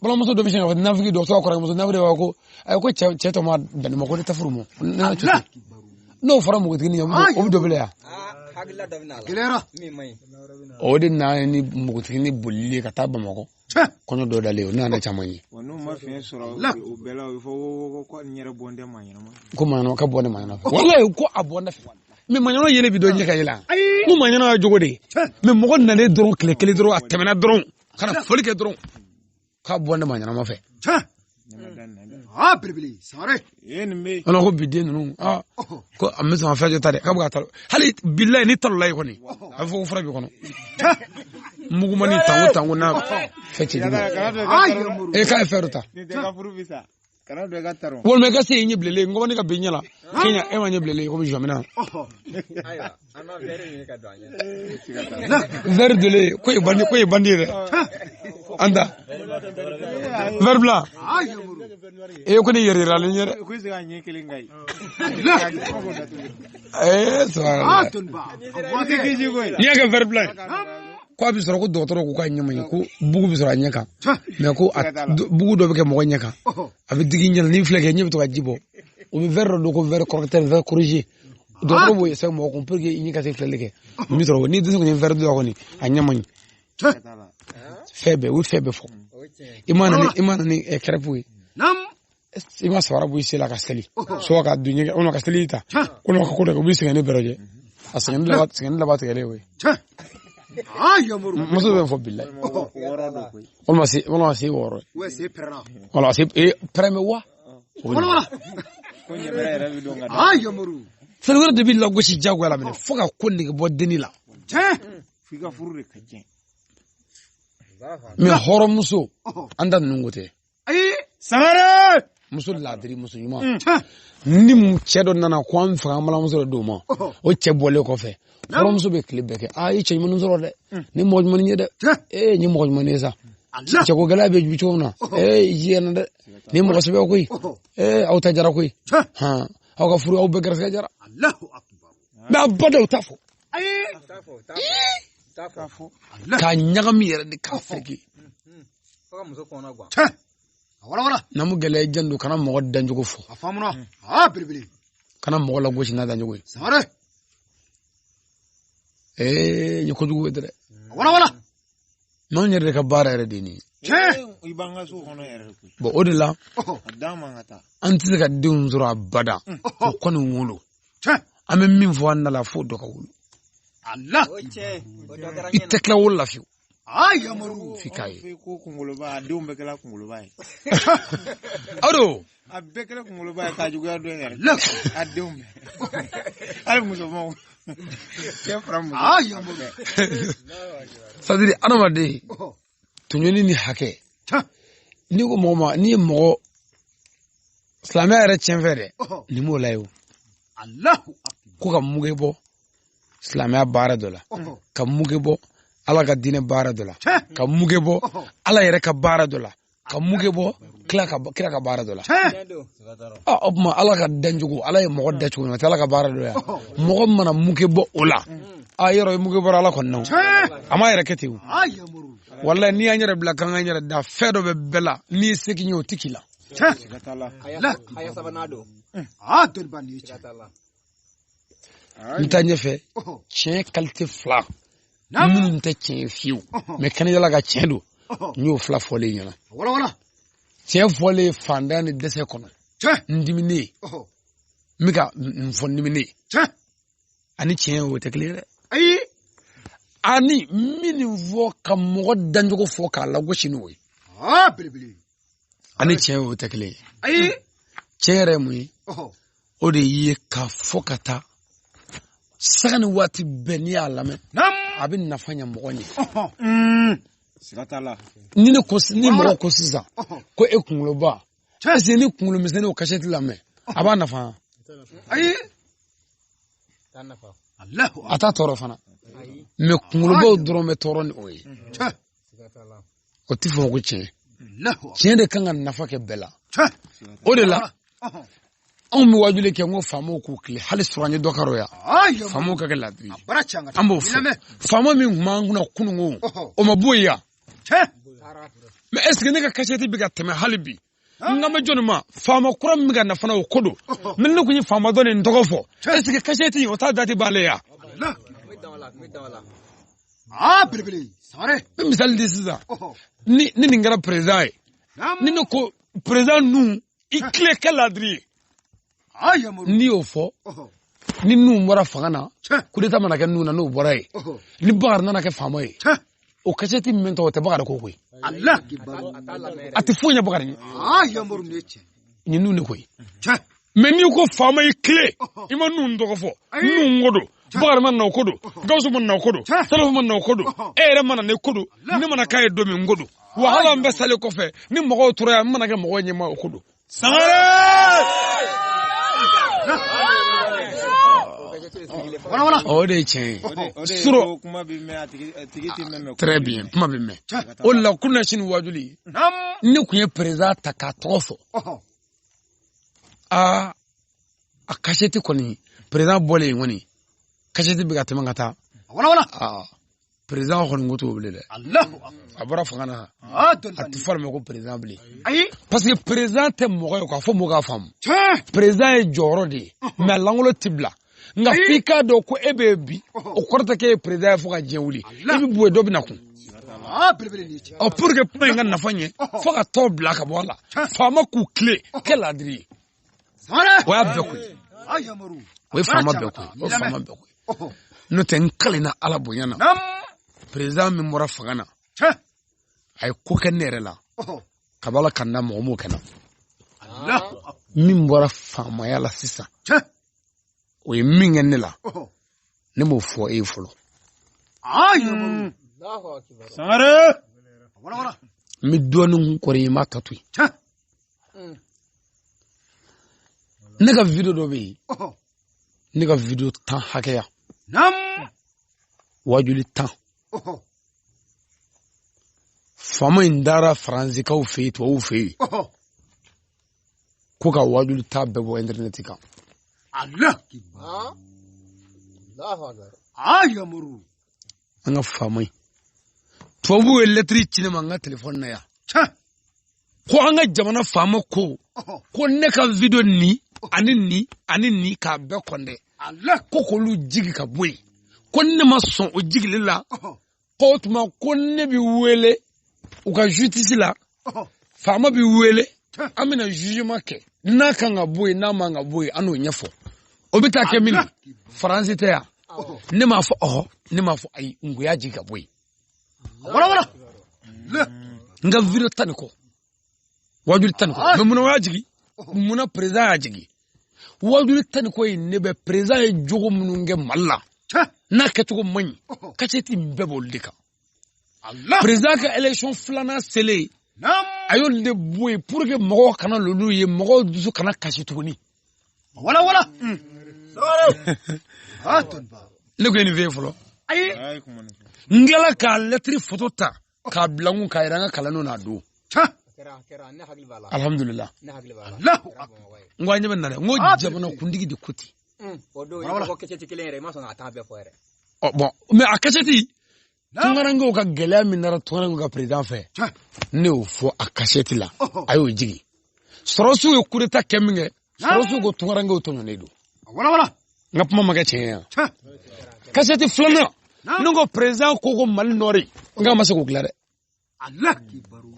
balimamuso dɔ bɛ sin ka fɔ nafigi dɔ sɔrɔ kɔrɔkɛmuso nafigi dɔ b'a ko ayi ko cɛ tɔ ma danni ma ko ne tɛ furu ma no fara mugutini ya o dobele ya Gelera. o de na ni mugutini bulli ka taba mako kono do dale na na chamanyi wonu ma fi soro o bela o fo ko nyere bonde manyana ko mano ka bonde manyana wallahi ko abonda me manyana yene bido nyeka yela ko manyana jogo de me mo na le dron kle dron atemena dron kana folike dron ka bonde manyana ma fe Birbili sare ana ko bidde nunu ko amisa ma faje tade ka buga talo hali billahi ni talo lay ko ni afo fura bi kono muguma ni tango na feti e ka feruta ni de ka furu visa kana do ga taro wol me ka se nyi blele ngoma ni ka binyala kenya e ma nyi blele ko bi jamina aiwa ana vere ni ka doanya vert de le ko e bandi de anda vert blanc e ko ni yere la ni yere ko ziga nyi kilingai so ni ka vert blanc ko bi soro ko docteur ko ka nyama ko bugu bi soro nyaka me ko bugu do be ke mo nyaka abi digi nyal ni fleke nyi to ka jibo o bi vert do ko vert correcteur vert corrigé docteur bo yesa mo ko perge nyi ka se fleke mi soro ni diso ko ni vert do ko ni anyama ni febe fo imana ni e krepu nam ima sawara bu isi la kasteli so ka dunya ono kasteli ta kono ko ko bi singane beroje asingane la bat gele we muso be fo billahi wala si woro we se perna wala si preme wa wala ko nyebere ra bido ngada yamuru fel wala de billahi gosi jago la mene foka konni bo deni la figa furu re kaje me horo muso anda nungote samara muso ladri muso yuma ni mu chedo nana ko am fa amala muso do mo o chebole ko fe horo muso be klibeke ay che mun zoro de ni moj man ni de ni moj man esa che ko gala be bi chona yena de ni mo ko be ko aw ta jara ko ha aw ka furu aw be gar jara Allahu akbar ba bado tafo tafo ka nyagami yere de ka feki faka muso kona gwa wala namu gele jandu kana mo danjugo fo afamuna birbili kana mo la goshi na danjugo sare ni ko dugo dere wala non yere ka bara yere dini ibanga su hono yere ko bo odila adama ngata anti ka dun zura bada ko no wulu ame min fo an la fo do ka wulu Allah itekla wala fi yamaru fikai ko kungolo ba dombe kala kungolo ba ado abekela kungolo ba ka jugo do yere adombe al muso mo ke from yamaru sadiri anamade tunyoni ni hake ni ko moma ni mo islamia yɛrɛ tiɲɛfɛ dɛ ni mo layo Allahu akbar ko ka muge bɔ islamia baara dɔ la ka muge bɔ ala ka diinɛ baara dɔ la ka muge bɔ ala yɛrɛ ka baara dɔ la ka muge bɔ kira ka baara dɔ la o tuma ala ka dancogo ala ye mɔgɔ da cogo min ala ka baara dɔ ya mɔgɔ mana muge bɔ o la yɔrɔ ye muge bɔra ala kɔni na a ma yɛrɛ kɛ ten wallahi n'i y'an yɛrɛ bila k'an k'an yɛrɛ da fɛn dɔ bɛ bɛɛ la n'i ye se k'i ye o tɛ k'i la n ta ɲɛfɛ tiɲɛ kalite fila minnu tɛ tiɲɛ fiyewu mɛ kɛnɛjala ka tiɲɛ don n y'o fila fɔlen ɲɛna tiɲɛ fɔlen fandan ni dɛsɛ kɔnɔ n diminen n bɛ ka n fɔ n diminen ani tiɲɛ o tɛ kelen ye dɛ ani min fɔ ka mɔgɔ dancogo fɔ k'a lagosi n'o ye ani tiɲɛ o tɛ kelen ye tiɲɛ yɛrɛ ye mun ye o de ye ka fɔ ka taa saga ni waati bɛɛ n'i y'a lamɛn a bɛ nafa ɲɛ mɔgɔ ɲɛ ni mɔgɔ ko sisan ko e kunkoloba est-ce que ni kunkolo misɛnnin o kasɛti lamɛn a b'a nafa a t'a tɔɔrɔ fana mɛ kunkolobaw dɔrɔn bɛ tɔɔrɔ ni o ye o tɛ fɔ ko tiɲɛ tiɲɛ de kan ka nafa kɛ bɛɛ la o de la anw bɛ wajuli kɛ n ko faamaw k'u tile hali suranjɛ dɔ karo ya faamaw ka kɛ ladiri an b'o fɔ faama min tun b'an kunna kununko o ma bɔ yen yan mɛ est-ce que ne ka kasɛti bɛ ka tɛmɛ hali bi ngama jonuma fama kuram miga na fana okodo min ne kunyi fama don en dogofo est ce que kasheti o ta dati baleya bilibili sare misal disiza ni ngara president ni no ko president nu ikle kaladri ni ofo ni nu mora fangana kudeta manaka nu na no borai ni bar na ke fama e o kasheti mento te bagara ko koy Allah kibaru ati funya bagara ni yamoru neche ni nu ne koy mais ni ko fama ikle ima nu ndogofo nu ngodo bagara man na kodo gawsu man na kodo salaf man na kodo ere man na kodo ni man kay do mi ngodo wa hala mbe sale ko fe ni mo tura man ga mo nyema kodo sangare voilà o de chen suro très bien kuma be me o la kuna shin wajuli ni kunye président takatofo a kasheti koni président bolé ngoni kasheti biga temangata voilà président ko ngoto blé Allahu abara fangana ati forme ko président blé ayi parce que président te mo ko fo mo ga fam président e joro de mais langolo tibla nga fika do ko ebebi o korta ke président fo ga jewuli ibi buwe do binakun bilibili neche o pour que point nga nafanye fo ga to black bola fama ku clé quel adri sare wa beku yamoru we fama beku o fama beku no ten kalina ala bonyana président mi mora fangana ay ko kenere la kabala kanna mo kana min bora fama yala sisa o min ngene la ne mo fo e folo yamoru sangare voilà mi donu ko re ma tatui nega video do be nega video tan hakeya wajuli tan fama indara franzikaw fe to fe ko ka wajuli ta bebo internet kan Allah kibaru yamoru anga famai to bu electric cinema nga telephone na ya ko anga jamana fama ko ne ka video ni ani ka be konde Allah ko lu jigi ka boy ko ne ma son o jigi la ko tuma ko ne bi wele u ka justice la fama bi wele amina jugement ke na kan ga boy na ma nga boy ano nyefo obita ke mini france te ya ne ma fo ne ma fo ay nguya jigi ka boy voilà nga video taniko wajuri taniko me muna wajigi muna président ajigi wajuri taniko ne be président jogo mununge malla na katugo mani kacheti mbebo lika Allah président ka élection flana sele ayol de boy pour que mo kana lolu ye mo dusu kana kashi tuguni voilà atonba le ko ni ve folo ayi ngela ka lettre photo ta ka blangu ka iranga kala no na do kera ne hakili bala alhamdulillah Allahu ngwa nyebe nare ngo jabana kundigi de kuti odo ko keceti kilere ma so na ta be fo ere bon mais akacheti tungarango ka gela minara tungarango ka président fait ne o fo akacheti la ayo jigi sorosu yo kureta keminge sorosu go tungarango to ne do voilà ngapma maga chen kacheti flana nungo président ko mal nori nga masa ko clare Allah kibaru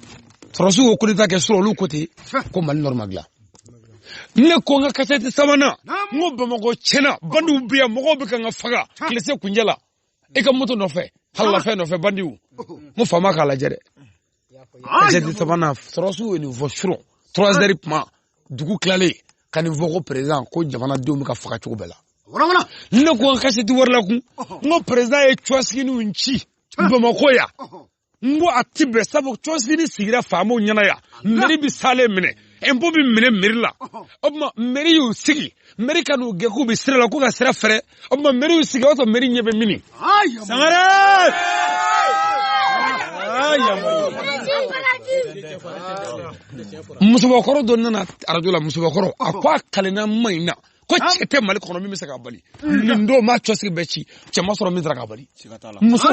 sorosu go kureta ke soro lu côté ko mal nor magla ne ko nga kacheti sabana ngo bama go chena bandu biya mo go nga faga klese kunjala e ka moto no fe halla fe no fe bandiu mo fama kala jere kacheti sabana sorosu ni vochro 3 heures pa dugu klale kan vogo président ko jamana diom ka faga chugo bela voilà ne ko kacheti warla ku ngo président e choisini unchi bama ko ya ngo atibe sabo choisini sigira famo nyana ya meri bi sale mine embo bi mine merila obma meri yu sigi meri kanu geku bi sira la ko ga sira fere obma meri yu sigi oto meri nyebe mini sangare musubakoro don nana arajola musubakoro akwa kalena maina ko cɛ tɛ Mali kɔnɔ min bɛ se ka bali nin don maa cɔsigi bɛɛ ci cɛ ma sɔrɔ min sera ka bali muso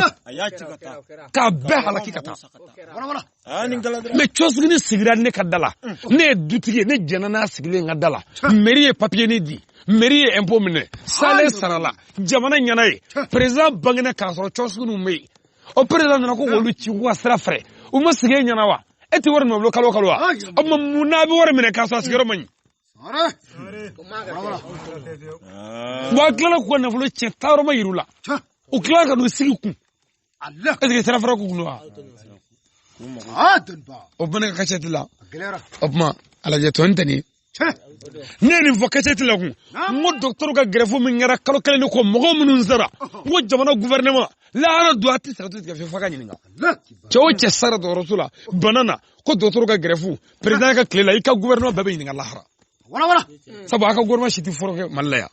k'a bɛɛ halaki ka taa mais cɔsigi ni sigira ne ka da la ne ye dutigi ye ne jɛnna n'a sigilen ka da la mairie ye papier ni di mairie ye impôt minɛ sale sarala jamana ɲana ye président bangena k'a sɔrɔ cɔsigi ninnu bɛ yen o président nana ko k'olu ci k'u ka sira fɛrɛ u ma sigi e ɲɛna wa e tɛ wari minɛ bolo kalo kalo wa o tuma mun n'a bɛ wari minɛ k'a sɔrɔ a sigiyɔrɔ man ɲi wa a tilala k'u ka nafolo tiɲɛ taayɔrɔ ma yir'u la u tilala ka n'u sigi kun est-ce que sira fɛrɛ k'u kun wa o fana ka kacɛti la o tuma a lajɛ tɔ n tɛ nin ne ye nin fɔ kacɛti la kun n ko docteur ka greffe min kɛra kalo kelen de kɔ mɔgɔ minnu sara n ko jamana gouvernement lahara don a tɛ sara tigɛ fɛn f'a ka ɲininka cɛ o cɛ sara dɔgɔtɔrɔso la bana na ko docteur ka greffe président ka tile la i ka gouvernement bɛɛ bɛ ɲininka lahara sabu a ka gouvernement si tɛ fɔlɔ kɛ Mali la yan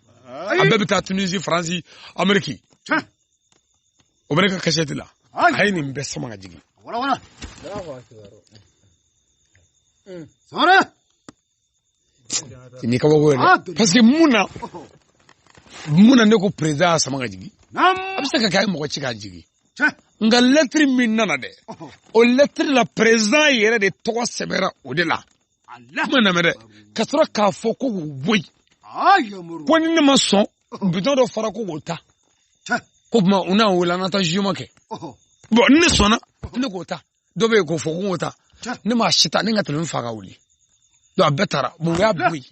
a bɛɛ bɛ taa Tunisie France Amérique o bɛ ne ka kacɛti la a ye nin bɛɛ sama ka jigin ni ka bɔ parce que mun na ne ko président a sama ka jigin a bɛ se ka kɛ a ye mɔgɔ ci k'a jigin nka lettre min nana dɛ o lettre la président yɛrɛ de tɔgɔ sɛbɛnra o de la kuma na mɛ dɛ ka sɔrɔ k'a fɔ ko k'u bɔ yen ko ni ne ma sɔn bitɔn dɔ fara ko k'o ta ko tuma u n'a wele an ka taa jugement kɛ bon ni ne sɔnna ne k'o ta dɔ bɛ yen k'o fɔ ko k'o ta ne m'a si ta ne ka téléphone fa ka wuli donc a bɛɛ taara bon o y'a bɔ yen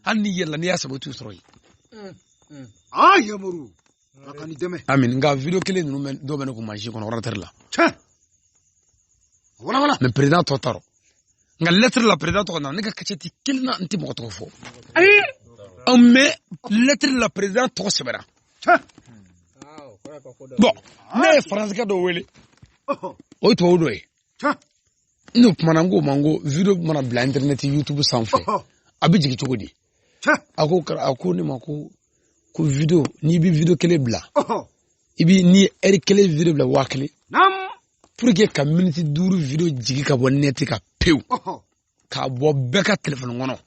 hali ni yɛlɛla n'i y'a sɛbɛn o t'u sɔrɔ yen Yamaru a ni dɛmɛ amin nka video kelen ninnu dɔw bɛ ne kun mansin kɔnɔ ordinateur la mais président tɔ taara nka lettre la président tɔgɔ nana ne ka kacɛti kelen na n tɛ mɔgɔ tɔgɔ fɔ mais lettre la président tɔgɔ sɛbɛnra bon ne ye faransikɛ dɔ wele o ye tubabu dɔ ye ne kumana n ko ma n ko video mana bila internet YouTube sanfɛ a bɛ jigin cogo di a ko ne ma ko video n'i bɛ video kelen bila i bɛ ni heure kelen video bila 1000 pour que ka minute 5 video jigin ka bɔ net ka pewu k'a bɔ bɛɛ ka téléphone kɔnɔ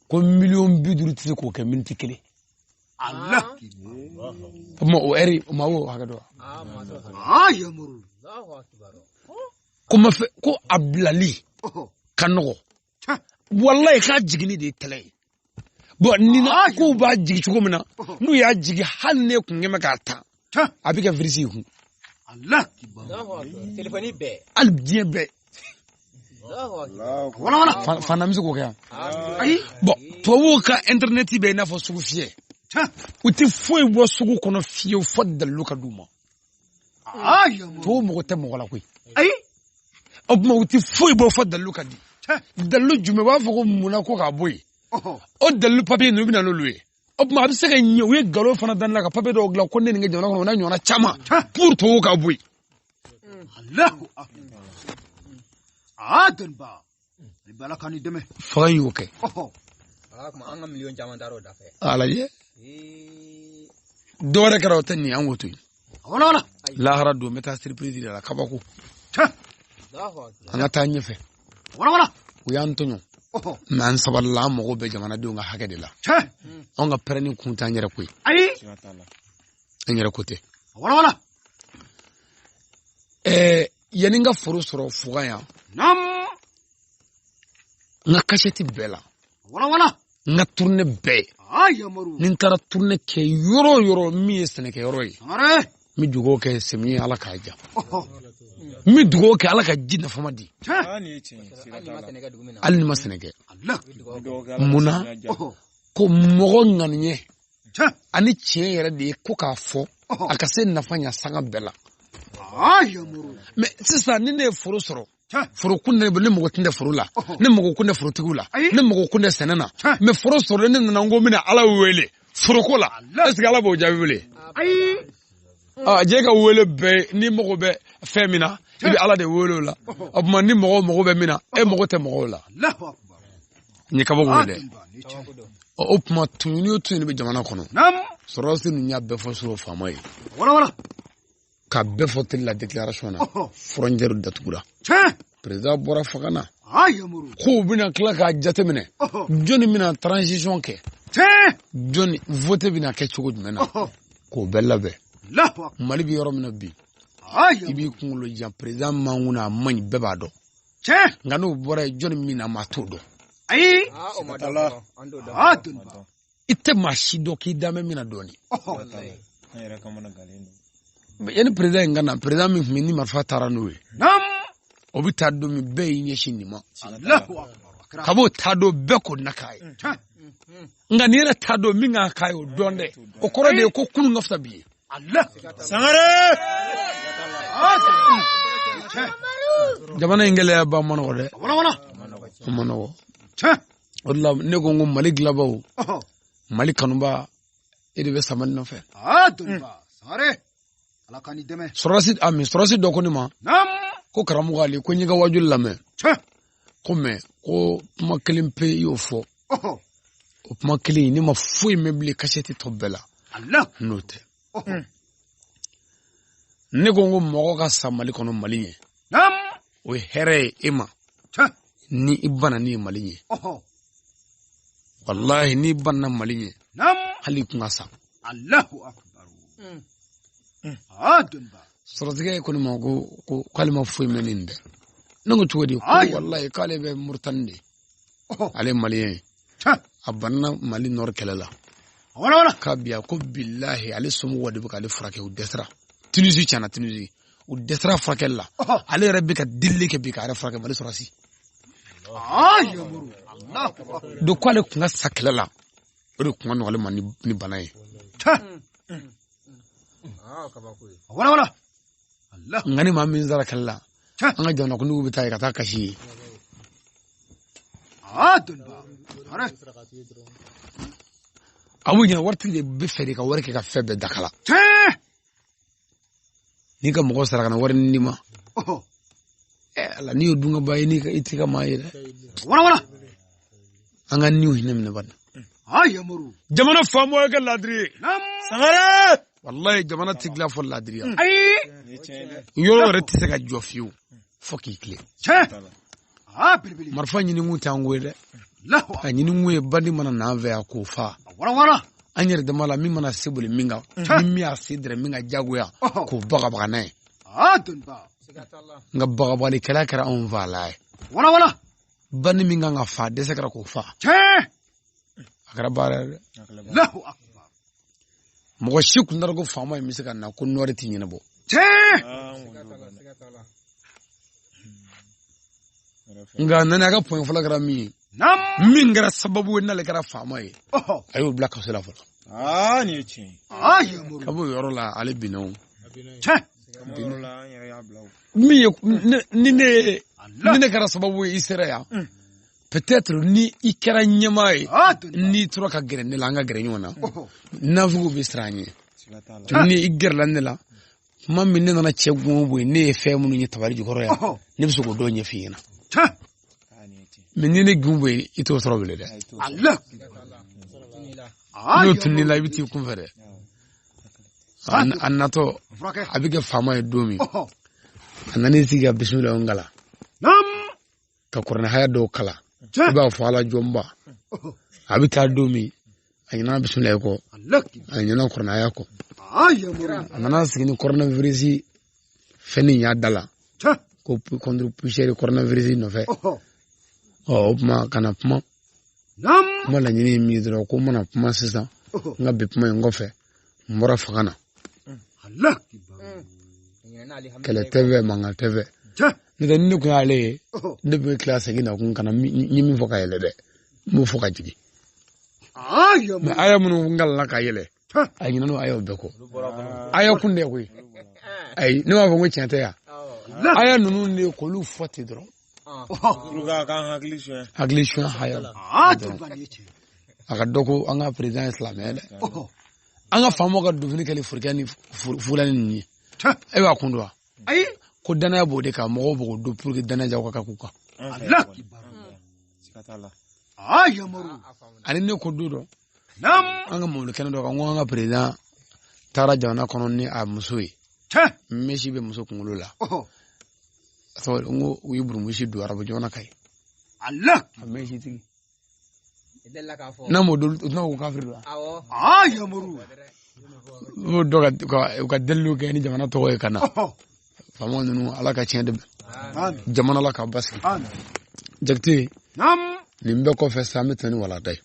ko 50 tɛ se k'o kɛ minute kelen ma o heure ma o hakɛ dɔ ko a bilali ka nɔgɔ wallahi k'a jigini de ye kɛlɛ ye bon ni ko b'a jigi cogo min na n'u y'a jigi hali ne kun kɛmɛ k'a ta a bɛ kɛ virus ye kun téléphone bɛɛ hali diɲɛ bɛɛ fana bɛ se k'o kɛ yan bon tubabuw ka internet bɛ i n'a fɔ sugu fiyɛ u tɛ foyi bɔ sugu kɔnɔ fiyewu fɔ dalilu ka d'u ma tubabu mɔgɔ tɛ mɔgɔ la koyi o tuma u tɛ foyi bɔ fɔ dalilu ka di dalilu jumɛn b'a fɔ ko munna ko k'a bɔ yen o dalilu papiye ninnu bɛ na n'olu ye o tuma a bɛ se ka ɲɛ u ye nkalon fana da ne la ka papiye dɔw dilan ko ne nin kɛ jamana kɔnɔ o n'a ɲɔgɔnna caman pour tubabu k'a bɔ yen fanga y'o kɛ alaye dɔwɛrɛ kɛra o tɛ nin an k'o to yen lahara don n bɛ taa surprise de la kabako an ka taa ɲɛfɛ u y'an tɔɲɔ mais an sabalila an mago bɛ jamanadenw ka hakɛ de la anw ka pɛrɛnni kun t'an yɛrɛ ko ye an yɛrɛ ko tɛ yanni n ka foro sɔrɔ fuga yan n ka kacɛti bɛɛ la n ka tournée bɛɛ ni n taara tournée kɛ yɔrɔ o yɔrɔ min ye sɛnɛkɛyɔrɔ ye n bɛ dugawu kɛ sɛmiɲɛ ala k'a ja n bɛ dugawu kɛ ala ka ji nafama di hali ni ma sɛnɛ kɛ munna ko mɔgɔ ŋaniɲɛ ani tiɲɛ yɛrɛ de ye ko k'a fɔ a ka se nafa ɲa sanga bɛɛ la mais sisan ni ne ye foro sɔrɔ foro kun ne mɔgɔ tun tɛ foro la ne mɔgɔ kun tɛ forotigiw la ne mɔgɔ kun tɛ sɛnɛ na mais foro sɔrɔ ne nana n ko bɛna ala wele foroko la est ce que ala b'o jaabi wele jɛ ka wele bɛɛ ni mɔgɔ bɛ fɛn min na i bɛ ala de wele o la o tuma ni mɔgɔ bɛ min na e mɔgɔ tɛ mɔgɔw la n ye kabako wele dɛ o tuma tuɲuni o tuɲuni bɛ jamana kɔnɔ sɔrɔdasi ninnu y'a bɛɛ fɔ sɔrɔ faama ye ka bɛɛ fɔ teli la déclaration na frontière datugura président bɔra fanga na k'u bɛna tila k'a jateminɛ jɔnni bɛna transition kɛ joni vote bina kɛ cogo jumɛn na k'o bɛɛ labɛn Mali bi yɔrɔ min na bi i b'i kunkolo jan président Mankuna a man ɲi bɛɛ b'a dɔn nka n'o bɔra ye jɔnni min na maa t'o dɔn i tɛ maa si dɔn k'i damɛ min na dɔɔni yanni président in ka na président min tun bɛ ni marifa taara n'o ye o bɛ taa don min bɛɛ y'i ɲɛsin nin ma ka b'o taa don bɛɛ ko na k'a ye nka nin yɛrɛ taa don min ka k'a ye o dɔn dɛ o kɔrɔ de ye ko kunun ka fisa bi ye Sangare jamana in gɛlɛya ba ma nɔgɔ dɛ o ma nɔgɔ o de la ne ko n ko Mali dilanbaw Mali kanuba e de bɛ samani nɔfɛ sɔrɔdasi dɔ ko ne ma ko karamɔgɔ Ale ko n y'i ka wajuli lamɛn ko mɛ ko kuma kelen pe i y'o fɔ o kuma kelen ne ma foyi mɛn bilen kasɛti tɔ bɛɛ la n'o tɛ ne ko n ko mɔgɔ ka sa Mali kɔnɔ Mali ɲɛ o ye hɛrɛ ye e ma ni i bana ni ye Mali ɲɛ wallahi ni banna Mali ɲɛ hali kun ka sa sɔrɔtigɛ ko ne ma ko k'ale ma foyi mɛn nin dɛ ne ko cogo di ko wallahi k'ale bɛ Muritani de ale maliyɛn ye a banna Mali nɔrɔ kɛlɛ la k'a biya ko billahi ale somɔgɔw de bɛ k'ale furakɛ u dɛsɛra Tunisie tiɲɛna Tunisie u dɛsɛra furakɛli la ale yɛrɛ bɛ ka dili kɛ bi k'a yɛrɛ furakɛ Mali sɔrɔsi donc k'ale kun ka sa kɛlɛ la o de kun ka nɔgɔ ale ma ni bana ye nka ni maa min sara kɛlɛ la an ka jamana kuntigiw bɛ taa ye ka taa kasi ye a b'u ɲɛna waritigi de bɛ fɛ de ka wari kɛ ka fɛn bɛɛ dakala n'i ka mɔgɔ sara ka na wari ni ma ala n'i y'o dun ka ba ye i tɛ ka maa ye dɛ an ka niw hinɛ minɛ bani jamana faamaw ye kɛ laadiri ye Sangare wallahi jamana tɛ dilan fɔ laadiriya yɔrɔ yɛrɛ tɛ se ka jɔ fiyewu fo k'i tilen marifa ɲinikun t'an ko ye dɛ a ɲinikun ye bandi mana n'an fɛ yan k'o fa an yɛrɛ dama la min mana se boli min kan ni min y'a se dɛrɛ min ka jagoya k'o bagabaga n'a ye nka bagabalikɛla kɛra anw fa la ye bandi min kan ka fa dɛsɛ kɛra k'o fa a kɛra baara ye dɛ mɔgɔ si kun t'a dɔn ko faama in bɛ se ka na ko nɔɔrɛ tɛ ɲɛnabɔ nka nani a ka pɔn fɔlɔ kɛra min ye min kɛra sababu ye n'ale kɛra faama ye a y'o bila kaso la fɔlɔ ka b'o yɔrɔ la ale binna o min ye ni ne kɛra sababu ye i sera yan peut-être ni i kɛra ɲɛmaa ye n'i tora ka gɛrɛ ne la an ka gɛrɛ ɲɔgɔn na nafugu bɛ siran an ɲɛ ni i gɛrɛla ne la tuma min ne nana cɛ gun o boye ne ye fɛn minnu ye tabali jukɔrɔ yan ne bɛ se k'o dɔw ɲɛf'i ɲɛna mais ni ne gun boye i t'o sɔrɔ bilen dɛ n'o tununi la i bɛ t'i kunfɛ dɛ a natɔ a bɛ kɛ faama ye don min a nana i sigi ka bisimila n kala ka kuranɛ haya dɔw kala i b'a fɔ ala jɔnba a bɛ taa don min a ɲɛna bisimila i kɔ a ɲɛna kuranɛ haya kɔ a nana sigi ni coronavirus fɛn y'a da la ko contre poussière coronavirus nɔfɛ o kuma kana kuma laɲini ye min ye dɔrɔn ko mana kuma sisan n ka bi kuma in kɔfɛ n bɔra fanga na kɛlɛ tɛ fɛ mankan tɛ fɛ n'o tɛ ni ne kun y'ale ye ne bɛ tila segin na kun kana n ye min fɔ ka yɛlɛ dɛ n b'o fɔ ka jigin mais aya minnu ngalala ka yɛlɛ a ɲinɛ n'o ayaw bɛɛ kɔ aya kun de koyi ayi ne b'a fɔ ko tiɲɛ tɛ yan aya ninnu de k'olu fɔ ten dɔrɔn hakili suɲɛ haya la a ka dɔ ko an ka président ye silamɛ dɛ an ka faamaw ka dufini kɛlen furukɛ ni fulani ninnu ye e b'a kun dɔn wa ko danaya b'o de kan mɔgɔw b'o don pour que danaja ka k'u kan ani ne ko don dɔ an ka mɔbili kɛnɛ dɔ kan ko an ka président taara jamana kɔnɔ ni a muso ye mesi bɛ muso kunkolo la n ko u ye burumusi don arabu jamana kan ye a mesi tigi na mo dul na ko kafir la yamuru mo doga ka delu ke ni jamana to e kana famo nunu ala ka cende jamana la ka basi jakti nimbe ko fe samitani wala dai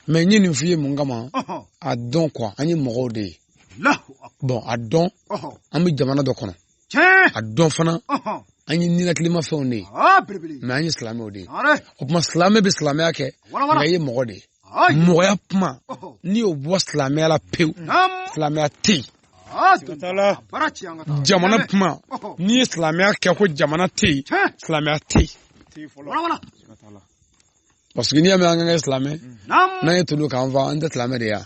mais ñini fiye mu ngama a don quoi ani mogo de bon a don ami jamana do kono a don fana ani ni la klima fe on mais ani islamé de o kuma islamé be islamé ake ngaye mogo de mogo ya puma ni o bo islamé la peu islamé ti jamana puma ni islamé ake ko jamana ti islamé ti parce que ni ame anga islamé na yetudu kan va anda islamé de ya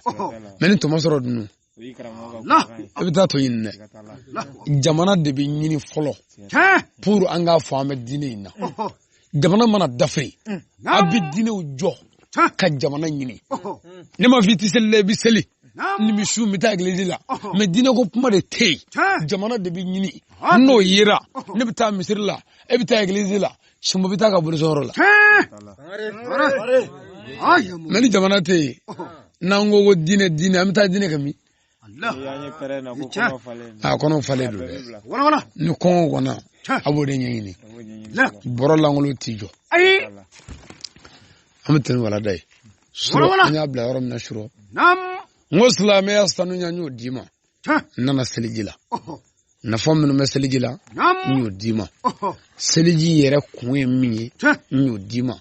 men to masoro dunu ebita to yinne jamana de bi nyini folo pour anga fama dine na jamana mana dafe abi dine ujo ka jamana nyini ne ma viti selle bi seli ni mi shu mita eglise la me dine ko puma de te jamana de bi nyini no yira ne bita misir la ebita eglise la shumba bita ka bursoro la mani jamana te nango go dine amta dine kami kono fale do ni kongo gona abode nyini boro langolo tijo amten wala dai suro nya bla yorom na shuro muslime astanu nya nyu dima nana selijila na fom no meseligila nyu dima seliji yere kunwe mi nyu dima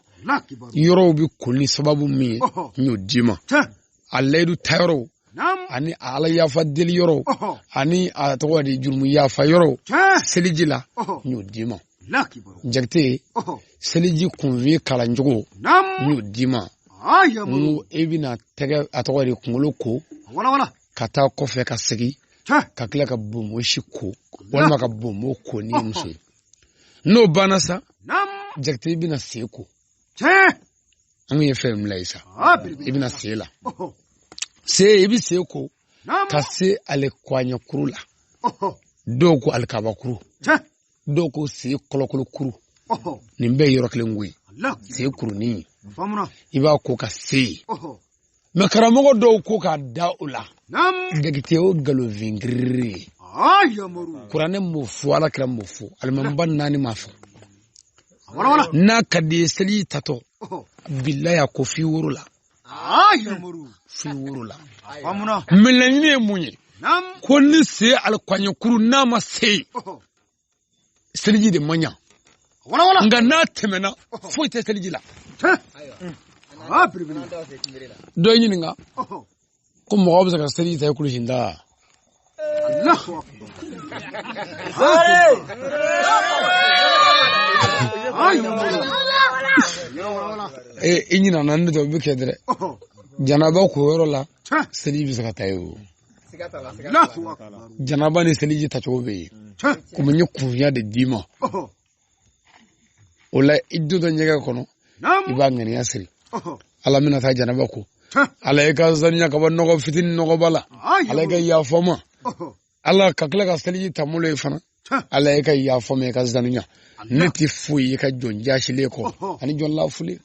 yoro bi kulli sababu mi nyu dima allaydu tayro ani ala ya fadil yoro ani atawadi jurmu ya fa yoro selijila nyu dima jakte seliji kunwe kala njugo nyu dima mu ebina tege atawadi kungoloko kata kofe ka segi ka kila ka bomo shiko wala ka bomo ko ni muso no banasa jakte bina seko amu ye fem laisa ibina sela se ibi seko ka se ale kwanya kurula doko alkaba kuru doko se kolokolo kuru nimbe yoro klengui se kuru ni iba ko ka se makaramogo do ko ka daula dagite o galo vingri kurane mo fu ala kra mo fu almamba nani mafu na kadi seli tato billahi ko fi wurula fi wurula melanyine munye ko ni se alkwanya kuru na ma se seliji de manya nga na temena fo te seliji la do nyini nga ko mo obza ka seliji ta kulu hinda inyina nan do bi kedre janaba ko yoro la seliji saka tayo janaba ni seliji ta chobe ko munyi kunya de dima ola iddo do nyega kono ibangani asiri ala mina ta janaba ko ala e ka zanya ka ban no fitin no bala ala ga ya foma ala ka kala ka seliji tamulo e fana ala e ka ya foma e ka zanya neti fuyi ka jonja shile ko ani jon la fuli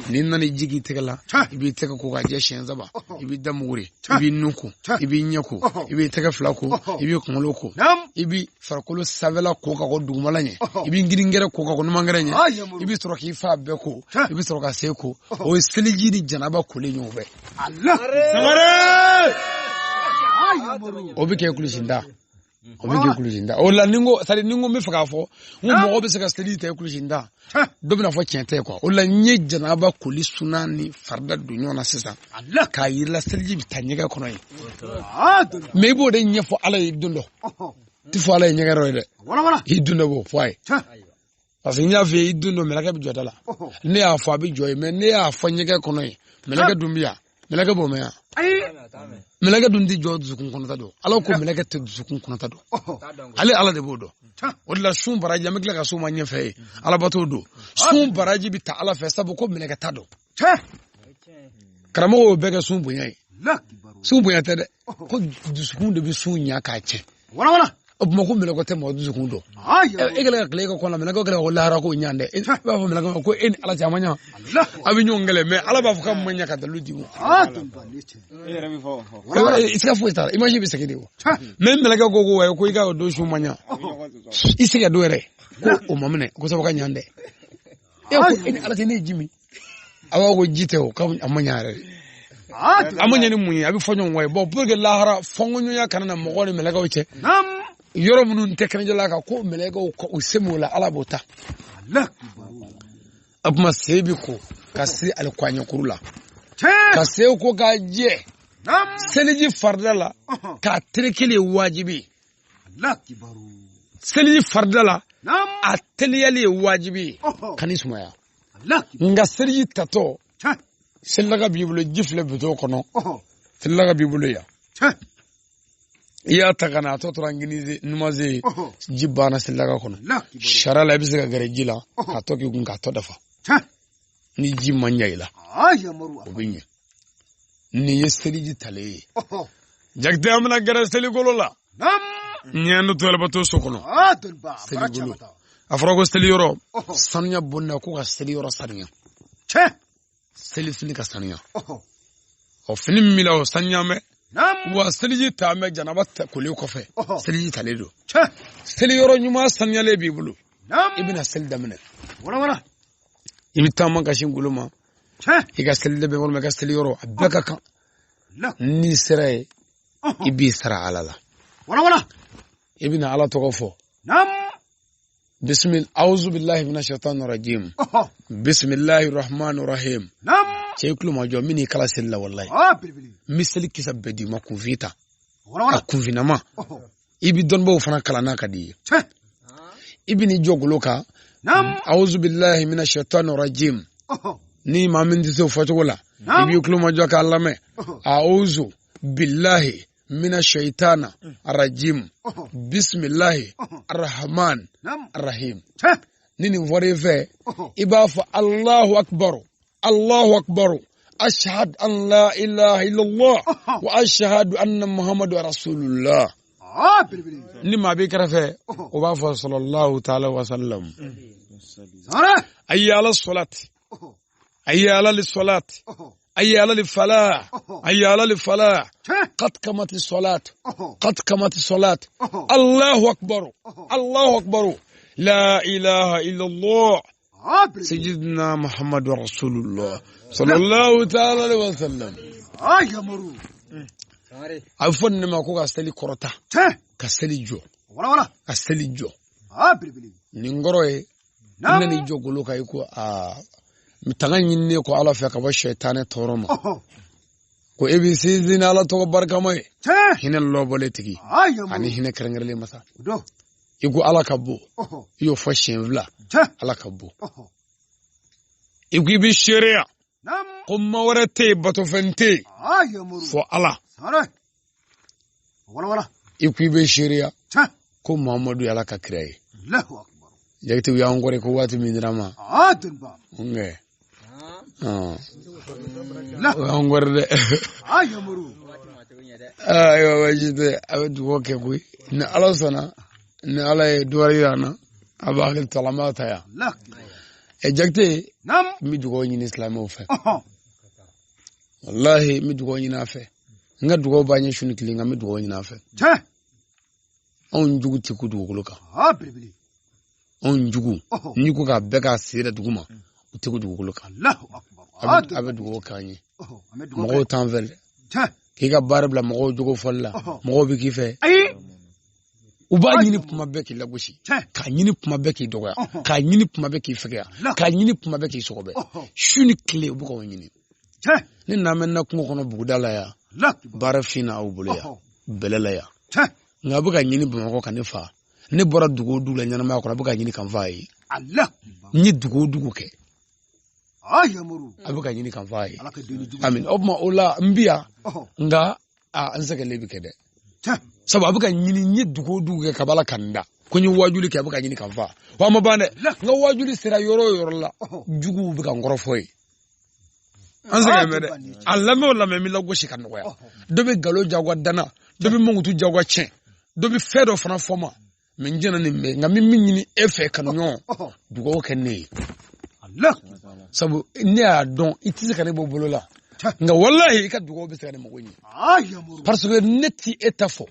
ni nani jigi tegala ibi teka ko ga je shen zaba ibi damure ibi nuku ibi nyako ibi teka flako ibi kumoloko ibi farkolo savela ko ka ko dumalanye ibi ngiringere ko ka ko numangaranye ibi soroki fa be ko ibi soroka seko o seliji ni janaba ko le nyobe Allah samare obi ke kulishinda obike kulishinda ola ningo sali ningo mefaka fo mo obe se ka steli te kulishinda dobina fo kente ko ola nye janaba kuli sunani farda dunyo na sisa Allah ka yira steli bitanyega kono yi mebo de nye fo ala yidundo ti fo ala nyega roide wala yidundo bo foi parce que nya fe yidundo melaka bi jodala ne afo abi joy me ne afo nyega kono yi melaka dumbia melaka bo me ya melaka dundi jod zukun kono tado ala ko melaka te zukun kono tado ale ala de bodo wala shun baraji amekla ka suma nyefe ala bato do shun baraji bi ta ala fe sabu ko melaka tado karamo bega sun bunyai sun bunya tade ko zukun de bi sun nya ka che wala ma ko mele ko te mo du kundo e gele ka ko la mele ko gele ko lahara ko nyande e ba fo mele ko en ala jamanya abi nyongele me ala ba fo kam manya ka dalu dimu e rabi fo iska fo ita imagine bi sekedi wo men mele ko go ko iga do shu manya isika do re ko o mamne ko so ka nyande e ko en ala te ne jimi awa ko jite o kam amanya re amanya ni munyi abi fonyo way bo pour que lahara fonyo ya kanana mo ko ni mele ko che yoro munun tekene jala ka ko mele ko usemola ala bota abma sebi ko kasi al kwanya kurula ka se ko ga je seliji fardala ka trekele wajibi seliji fardala a teliyali wajibi kanismaya nga seliji tato sellaga bibulo jifle buto kono sellaga bibulo ya iya tagana to toranginize numaze jibana sellaga kono sharala bisga garejila ka to ki gunga to dafa ni jimanya ila obinye ni yesteriji tale jagde amna gara seli golola nyanu to albato sokono seli golo afrogo seli yoro sanya bonna ko ga seli yoro sanya seli fini ka sanya o fini mila o sanya me wa seliji ta me janaba ta kuli ko fe seliji tale do seli yoro nyuma sanya le bibulu ibina sel damne wala ibita man ka shinguluma iga sel de be wala ga sel yoro abaka kan ni sere ibi sara alala wala ibina ala to ko fo bismillah a'udhu billahi minash shaitanir rajim bismillahir rahmanir rahim cheklu ma jo mini kala sella wallahi misali kisabedi makuvita akuvina ma ibi don bo fana kala na kadi ibini jogloka a'udhu billahi minash shaitanir rajim ni ma min diso fotogola ibi klu ma jo ka allame a'udhu billahi minash shaitana rajim bismillahi arrahman arrahim nini voreve ibafa Allahu akbar ashhadu an la ilaha illallah wa ashhadu anna muhammadar rasulullah ni ma be karafe ubafa sallallahu ta'ala wa sallam ayyala salati ayyala lis-salati ayyala lil-falah ayyala lil-falah qad qamat lis-salat qad qamat lis-salat Allahu akbar la ilaha illallah sayyidina muhammadur rasulullah sallallahu ta'ala alaihi wasallam ayamuru afon ne ma ko ga seli korota ka seli jo wala ka seli jo ni ngoroe nani jogolo kay ko mitanganyin ne ko ala fa ka ba shaytane toroma ko abc zina ala to barka mai hinan lobole tigi ani hina karangirle masa igu ala kabbo yo fashin vla ala kabbo igu bi sharia kuma warate bato fente fo ala wala igu bi sharia ko muhammadu ala ka kirai Allahu akbar jagti ya ngore ko wati minirama nge la ngorde ayo wajide abdu woke kuy na ala sana na ala duwariyana abakil talamata ya e jagti mi dugo ni islam o fe wallahi mi dugo ni na fe nga dugo banye shuni kilinga mi dugo ni na fe on jugu ti ku dugo luka on jugu ni ku ka beka sire duguma ti ku dugo luka Allahu akbar abe dugo kanye mo tanvel ki ga barbla mo jugo folla mo bi ki fe uba nyini puma beki lagushi ka nyini puma beki doya ka nyini puma beki fega ka nyini puma beki sokobe shuni kle ubuko nyini ni na menna kungo kono bugudala ya barafina au buleya belela ya nga buka nyini buma ko kanifa ni bora dugo dula nyana ma ko buka nyini kanfa yi Allah ni dugo ke ayamuru abuka nyini kanfa yi amin obma ola mbia nga ansaka lebi kede sabu abuka nyini nye dugo ke kabala kanda kunyi wajuli ke abuka nyini kanfa wa mabane nga wajuli sira yoro la jugu buka ngorofoi ansaka mede Allah me wala me mi lago shikano ya dobe galo jagwa dana dobe mungutu jagwa chen dɔ bi fɛn dɔ fana fɔ ma mɛ n jɛna nin mɛ nka min ɲini e fɛ kanuɲɔgɔn dugawu kɛ ne ye sabu ne y'a dɔn i tɛ se ka ne bɔ bolo la nka walahi i ka dugawu bɛ se ka ne mago ɲɛ parce que ne ti e ta fɔ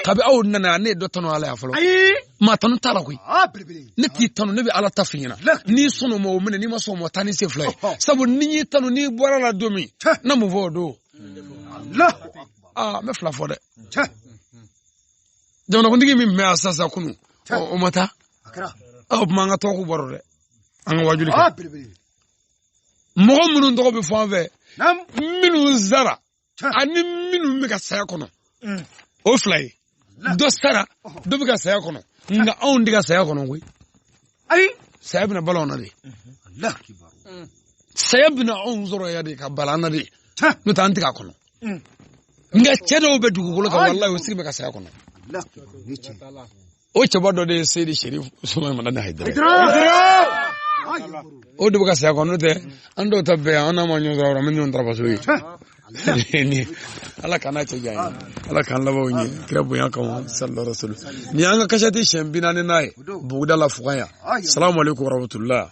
kabi aw nana ne ye dɔ tɔnɔ ala ya fɔlɔ maa tɔnɔ t'a la koyi ne t'i tɔnɔ ne bɛ ala ta f'i ɲɛna n'i sɔnna o ma o minɛ n'i ma sɔn o ma taa ni sen fila ye sabu ni y'i tɔnɔ n'i bɔra la don min na mun fɔ o don n bɛ fila fɔ dɛ jamanakuntigi min bɛ yan sisan kunu o ma taa o tuma an ka tɔgɔ bɔra dɛ an ka wajuli kɛ mɔgɔ minnu tɔgɔ bɛ fɔ an fɛ minnu zara ani minnu bɛ ka saya kɔnɔ o fila ye dɔ sara dɔ bɛ ka saya kɔnɔ nka anw tɛ ka saya kɔnɔ koyi saya bɛna bala anw na de saya bɛna anw sɔrɔ yan de ka bala an na de n'o tɛ an tɛ k'a kɔnɔ nka cɛ dɔw bɛ dugukolo kan walayi o sigi bɛ ka saya kɔnɔ o cɛba dɔ de ye Seydi Sherif Soumaïla Haidara o de bɛ ka saya kɔnɔ n'o tɛ an dɔw ta bɛɛ yan an n'a ma ɲɔgɔn sɔrɔ an bɛ ɲɔgɔn tarafaso ye ala kana cɛ janya ala k'an labanw ɲɛ kira bonya kama sallallahu alaihi wasallam ni an ka kasɛti siɲɛ 40 n'a ye buguda la fugan yan salamu alaikum warahmatullahi